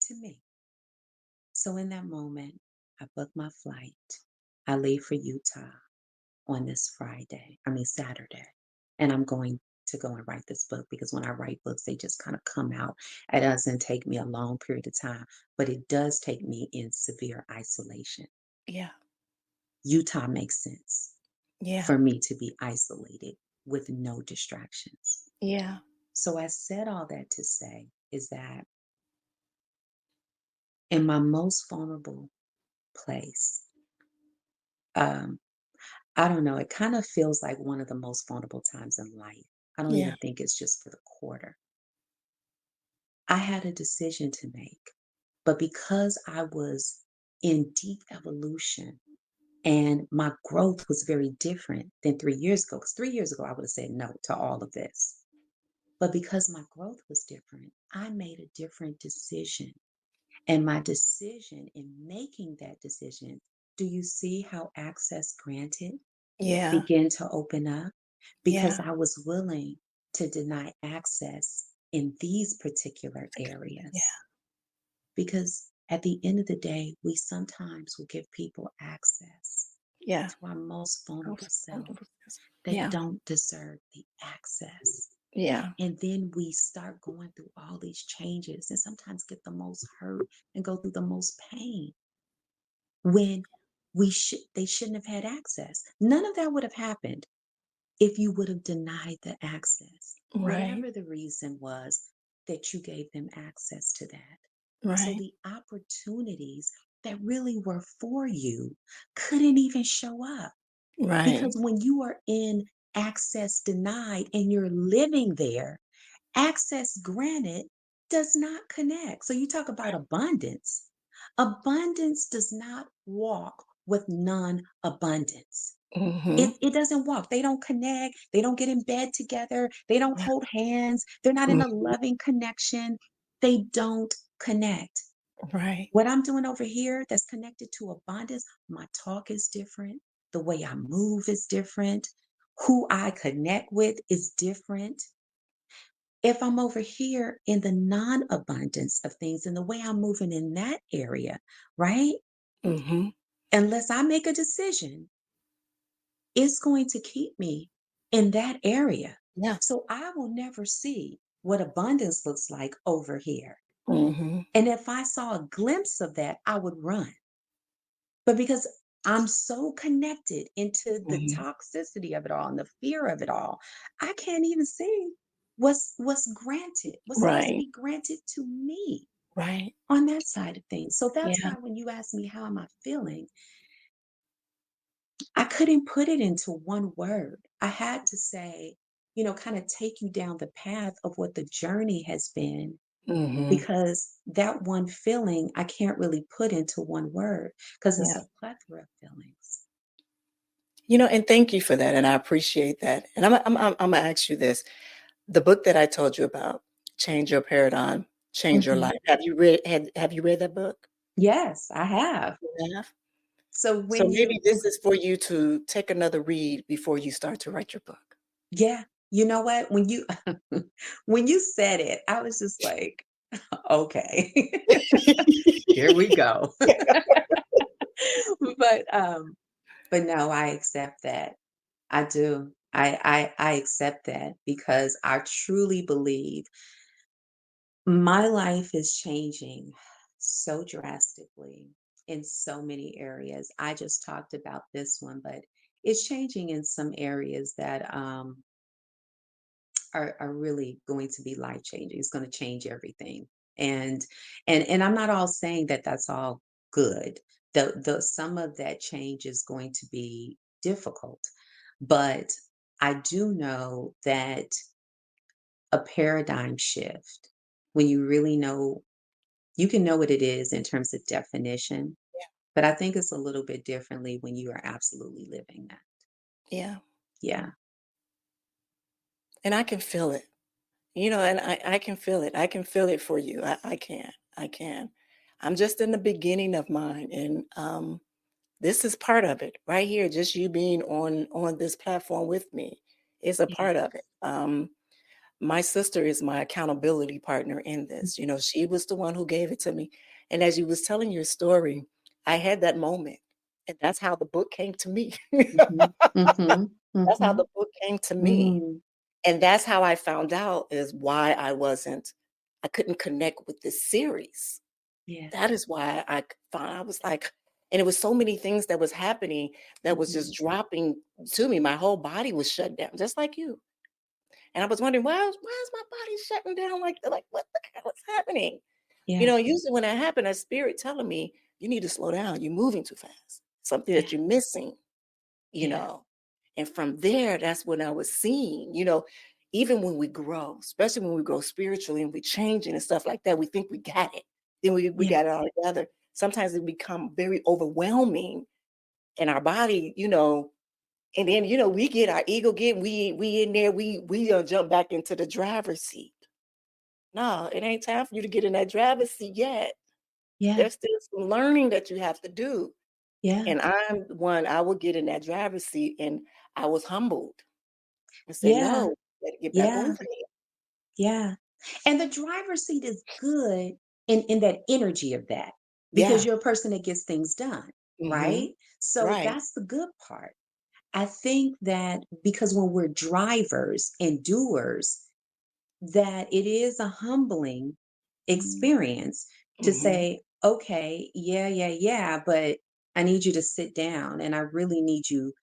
to me. So in that moment, I booked my flight. I leave for Utah on this Saturday. And I'm going to go and write this book because when I write books, they just kind of come out. It doesn't take me a long period of time, but it does take me in severe isolation. Yeah. Utah makes sense Yeah. for me to be isolated with no distractions. Yeah. So I said all that to say is that in my most vulnerable place, um, I don't know, it kind of feels like one of the most vulnerable times in life. I don't Yeah. even think it's just for the quarter. I had a decision to make, but because I was in deep evolution and my growth was very different than 3 years ago, because 3 years ago I would have said no to all of this. But because my growth was different, I made a different decision. And my decision in making that decision, do you see how access granted Yeah. began to open up? Because Yeah. I was willing to deny access in these particular Yeah. areas. Because at the end of the day, we sometimes will give people access Yeah. to our most vulnerable self that Yeah. don't deserve the access. Yeah. And then we start going through all these changes and sometimes get the most hurt and go through the most pain when they shouldn't have had access. None of that would have happened if you would have denied the access, Right. whatever the reason was that you gave them access to that. So Right. the opportunities that really were for you couldn't even show up Right. because when you are in access denied and you're living there, access granted does not connect. So you talk about abundance. Abundance does not walk with non abundance. Mhm. It doesn't walk. They don't connect. They don't get in bed together. They don't Yeah. hold hands. They're not in a Mhm. loving connection. They don't connect. Right. What I'm doing over here that's connected to abundance, my talk is different. The way I move is different. Who I connect with is different. If I'm over here in the non abundance of things and the way I'm moving in that area, right? Mhm. Unless I make a decision, it's going to keep me in that area. Yeah. So I will never see what abundance looks like over here. Mhm. And if I saw a glimpse of that, I would run. But because I'm so connected into the Mhm. toxicity of it all and the fear of it all, I can't even see what's granted, what's supposed to Right. be granted to me Right. on that side of things. So that's Yeah. why when you ask me how am I feeling, I couldn't put it into one word. I had to say kind of take you down the path of what the journey has been, Hmm. because that one feeling I can't really put into one word because it's Yeah. a plethora of feelings. And thank you for that. And I appreciate that. And I'm going to ask you this. The book that I told you about, Change Your Paradigm, Change Your Mhm. Life. Have you read that book? Yes, I have. You have? So So when maybe you, this is for you to take another read before you start to write your book. yeah, you know what? When you when you said it, I was just like, okay, here we go. But but no, I accept that. I do. I accept that because I truly believe my life is changing so drastically in so many areas. I just talked about this one, but it's changing in some areas that are really going to be life changing. It's going to change everything. And and I'm not all saying that that's all good. The some of that change is going to be difficult, but I do know that a paradigm shift, when you really know, you can know what it is in terms of definition, but I think it's a little bit differently when you are absolutely living that. Yeah. Yeah. And I can feel it. And I can feel it. I can feel it for you. I can. I can. I'm just in the beginning of mine. And this is part of it right here. Just you being on this platform with me is a Yeah. part of it. My sister is my accountability partner in this. She was the one who gave it to me. And as you was telling your story, I had that moment. And that's how the book came to me. Mhm. Mhm. That's how Mhm. the book came to me. Mm. And that's how I found out is why I couldn't connect with this series. Yeah. That is why I was like, and it was so many things that was happening that was Mhm. just dropping to me. My whole body was shut down, just like you. And I was wondering, why is my body shutting down like that? Like, what the hell is happening? Yeah. Usually when that happened, a spirit telling me, you need to slow down. You're moving too fast. Something Yeah. that you're missing, you Yeah. know. And from there, that's when I was seeing, even when we grow, especially when we grow spiritually and we changing and stuff like that, we think we got it. Then we Yeah. got it all together. Sometimes it become very overwhelming in our body, and then we get our ego we in there, we gonna jump back into the driver's seat. No, it ain't time for you to get in that driver's seat yet. Yeah. There's still some learning that you have to do. Yeah. And I will get in that driver's seat and I was humbled and said, Yeah. no, better get back Yeah. over here. Yeah. And the driver's seat is good in that energy of that, because Yeah. you're a person that gets things done, Hmm. right? So Right. that's the good part. I think that because when we're drivers and doers, that it is a humbling experience to Hmm. say, okay, yeah, yeah, yeah, but I need you to sit down and I really need you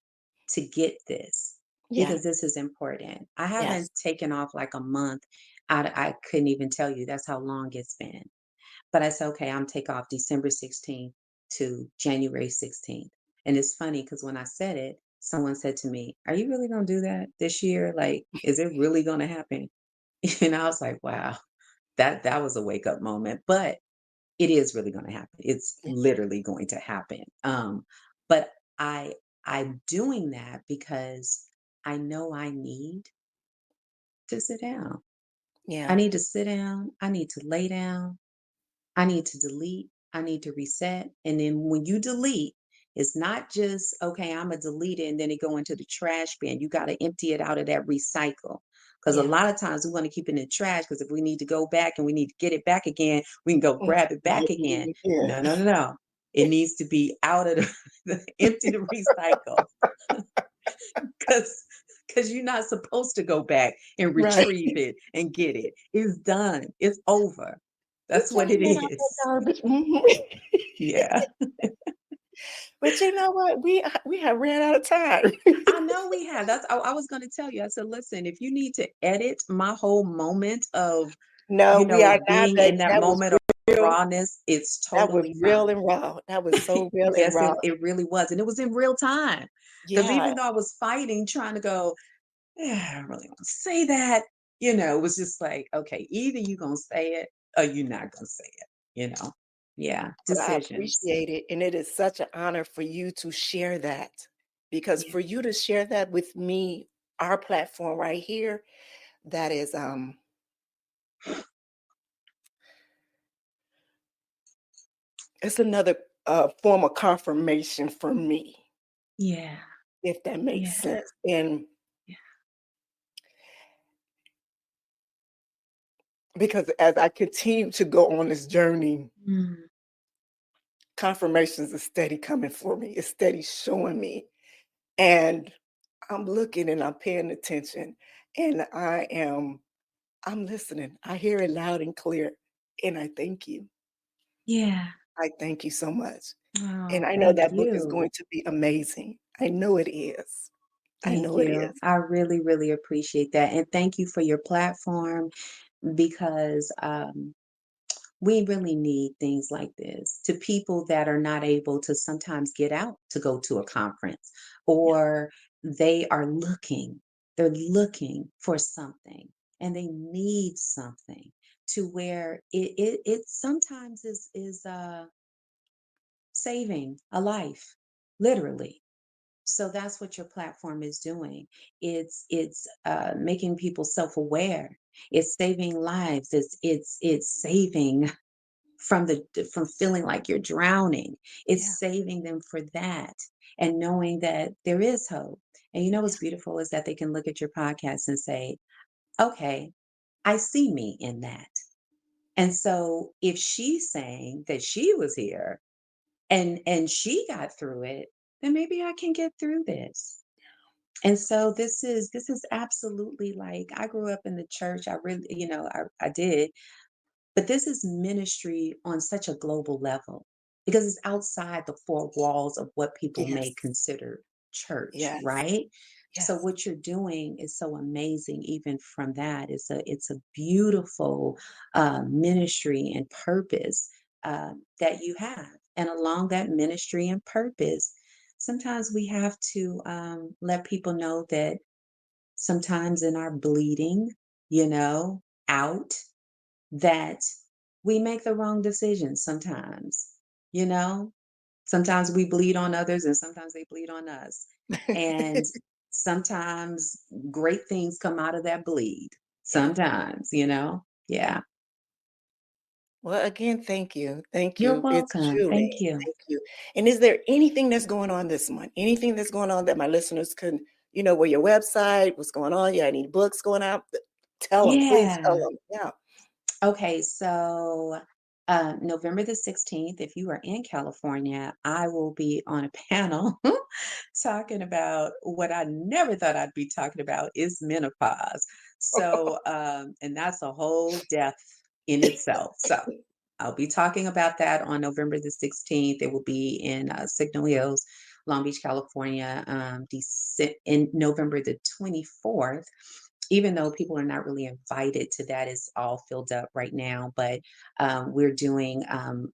to get this Yeah. because this is important. I Yes. haven't taken off like a month. I couldn't even tell you that's how long it's been. But I said, okay, I'm take off December 16th to January 16th. And it's funny because when I said it, someone said to me, are you really going to do that this year? Like, is it really going to happen? And I was like, wow, that was a wake up moment. But it is really going to happen. It's literally going to happen. But I I'm doing that because I know I need to sit down. I Yeah. need to sit down. I need to lay down. I need to delete. I need to reset. And then when you delete, it's not just, okay, I'm going to delete it and then it go into the trash bin. You got to empty it out of that recycle. Because a Yeah. lot of times we want to keep it in the trash because if we need to go back and we need to get it back again, we can go grab it back again. Yeah. No, no, no, no. It needs to be out of empty the recycle because you're not supposed to go back and Right. retrieve it and get it. It's done. It's over. Good That's what job, it get out that is. garbage. Mhm. Yeah. But you know what? We have ran out of time. I know we have. I was going to tell you. I said, listen, if you need to edit my whole moment of, No, we are not, being in baby. that moment of Real. rawness, it's That was totally real fine. and raw. That was so real and Yes, raw. it really was. And it was in real time. Because Yeah. even though I was fighting, trying to go, "Yeah, I don't really want to say that." It was just like, okay, either you gonna say it or you're not gonna say it, you know. Yeah, But I decisions. appreciate it, and it is such an honor for you to share that, because Yeah. for you to share that with me, our platform right here, that is, it's another, form of confirmation for me, Yeah. if that makes Yeah. sense, and Yeah. because as I continue to go on this journey, Mm. confirmations are steady coming for me, it's steady showing me, and I'm looking and I'm paying attention, and I'm listening. I hear it loud and clear, and I thank you. Yeah. I thank you so much, and Oh, I know thank that book is you. going to be amazing. I know it is. I Thank know it you. is. I really, really appreciate that. And thank you for your platform because we really need things like this to people that are not able to sometimes get out to go to a conference, Yeah, or they are they're looking for something and they need something to where it sometimes is saving a life, literally. So that's what your platform is doing. It's making people self-aware. It's saving lives. It's saving from feeling like you're drowning. yeah, It's saving them for that, and knowing that there is hope. And you know yeah, what's beautiful is that they can look at your podcast and say, "Okay, I see me in that." And so if she's saying that she was here and she got through it, then maybe I can get through this. And so this is absolutely, like, I grew up in the church. I really, I did, but this is ministry on such a global level because it's outside the four walls of what people may yes, consider church, yes, right? So yes, what you're doing is so amazing. Even from that, it's a beautiful ministry and purpose that you have. And along that ministry and purpose, sometimes we have to let people know that sometimes in our bleeding, out, that we make the wrong decisions sometimes, you know? Sometimes we bleed on others and sometimes they bleed on us. And sometimes great things come out of that bleed. yeah. Sometimes, Yeah. Well, again, thank you. Thank You're you. It's welcome. truly, Thank you. thank you. And is there anything that's going on this month? Anything that's going on that my listeners can, where your website, what's going on? You any books going out? Tell them, please tell Yeah. them. Yeah. Okay, so November the 16th, if you are in California, I will be on a panel talking about what I never thought I'd be talking about is menopause. So, and that's a whole death in itself. So, I'll be talking about that on November the 16th. It will be in Signal Hills, Long Beach, California, in November the 24th. Even though people are not really invited to that, it's all filled up right now. But we're doing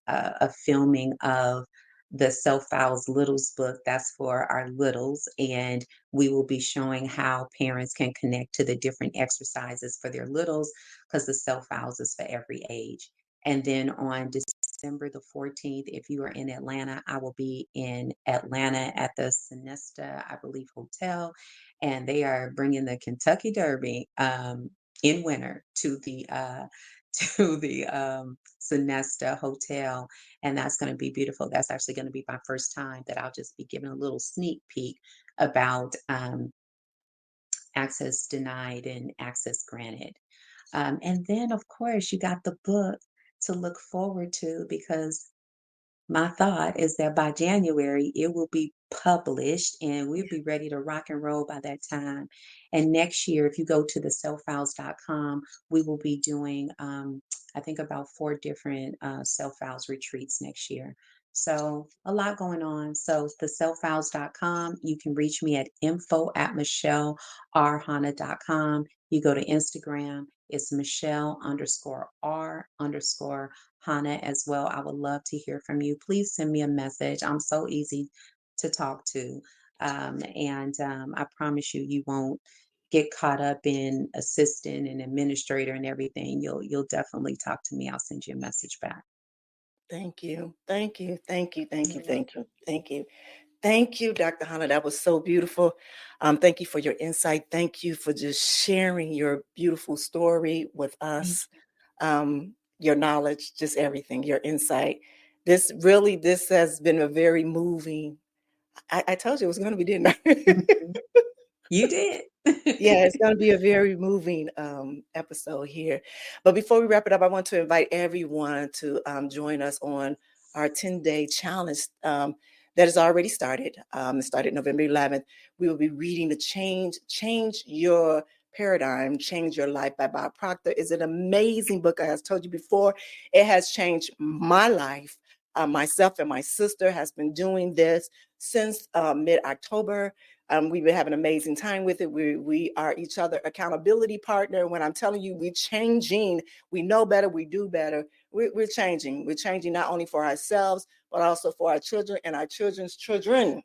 a filming of the Self Files Littles book. That's for our littles. And we will be showing how parents can connect to the different exercises for their littles because the Self Files is for every age. And then on December the 14th, if you are in Atlanta, I will be in Atlanta at the Sonesta, I believe, hotel, and they are bringing the Kentucky Derby in winter to the to the Sonesta Hotel, and that's going to be beautiful. That's actually going to be my first time that I'll just be giving a little sneak peek about access denied and access granted. And then, of course, you got the book to look forward to because my thought is that by January, it will be published and we'll be ready to rock and roll by that time. And next year, if you go to the selffiles.com, we will be doing, I think, about four different Self Files retreats next year. So a lot going on. So the selffiles.com, you can reach me at info@michellerhana.com. You go to Instagram, it's Michelle_R_Hana as well. I would love to hear from you. Please send me a message. I'm so easy to talk to. And I promise you, you won't get caught up in assistant and administrator and everything, you'll definitely talk to me. I'll send you a message back. Thank you. Thank you. Thank you. Thank you. Thank you. Thank you. Thank you, Dr. Hannah. That was so beautiful. Thank you for your insight. Thank you for just sharing your beautiful story with Thank us. Your knowledge, just everything, your insight. This has been a very moving. I told you it was going to be, didn't I? you. You did. Yeah, it's going to be a very moving episode here. But before we wrap it up, I want to invite everyone to join us on our 10-day challenge that has already started. It started November 11th. We will be reading the Change Your Paradigm, Change Your Life by Bob Proctor. It's an amazing book. As I told you before, it has changed my life. Myself and my sister has been doing this since mid-October. We've been having an amazing time with it. We are each other accountability partner. When I'm telling you, we're changing. We know better. We do better. We're changing. We're changing not only for ourselves, but also for our children and our children's children.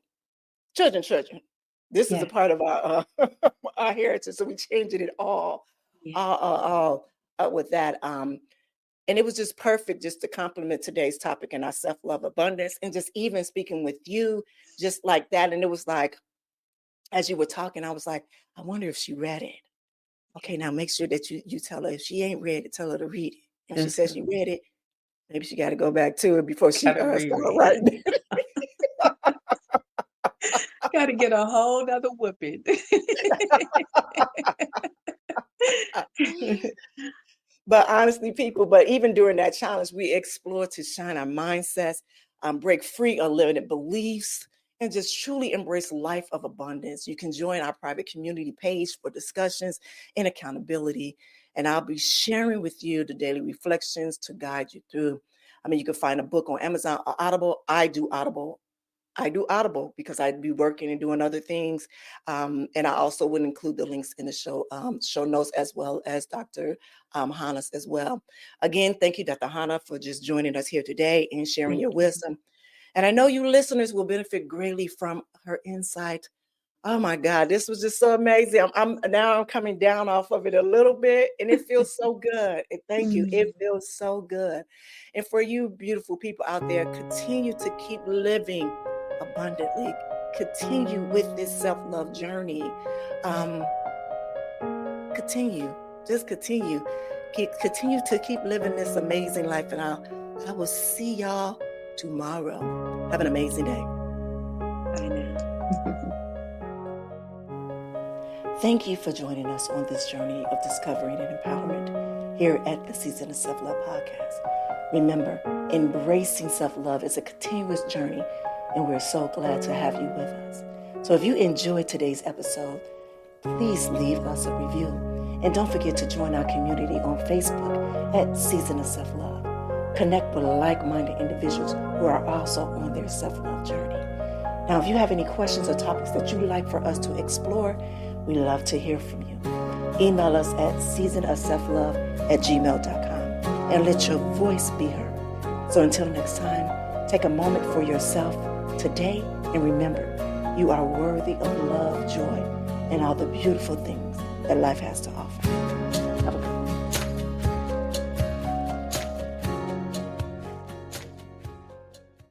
Children. This is a Yeah. part of our our heritage. So we're changing it all with that. And it was just perfect just to complement today's topic and our self-love abundance, and just even speaking with you just like that. And it was like, as you were talking, I was like, I wonder if she read it. Okay, now make sure that you tell her. If she ain't read it, tell her to read it. If she says she read it, maybe she got to go back to it before she Gotta start reread writing. Gotta get a whole nother whooping. But honestly, people, but even during that challenge, we explore to shine our mindsets, break free of limited beliefs, and just truly embrace life of abundance. You can join our private community page for discussions and accountability. And I'll be sharing with you the daily reflections to guide you through. I mean, you can find a book on Amazon or Audible. I do Audible because I'd be working and doing other things. And I also would include the links in the show notes, as well as Dr. Hannah's as well. Again, thank you, Dr. Hannah, for just joining us here today and sharing Thank your you. wisdom. And I know you listeners will benefit greatly from her insight. Oh my God, this was just so amazing. I'm coming down off of it a little bit, and it feels so good. And thank you. It feels so good. And for you beautiful people out there, continue to keep living abundantly. Continue with this self-love journey. Just continue. Continue to keep living this amazing life. And I will see y'all tomorrow. Have an amazing day. Bye now. Thank you for joining us on this journey of discovery and empowerment here at the Season of Self-Love podcast. Remember, embracing self-love is a continuous journey, and we're so glad to have you with us. So if you enjoyed today's episode, please leave us a review. And don't forget to join our community on Facebook at Season of Self-Love. Connect with like-minded individuals who are also on their self-love journey. Now, if you have any questions or topics that you'd like for us to explore, we love to hear from you. Email us at seasonofselflove@gmail.com and let your voice be heard. So until next time, take a moment for yourself today, and remember, you are worthy of love, joy, and all the beautiful things that life has to offer.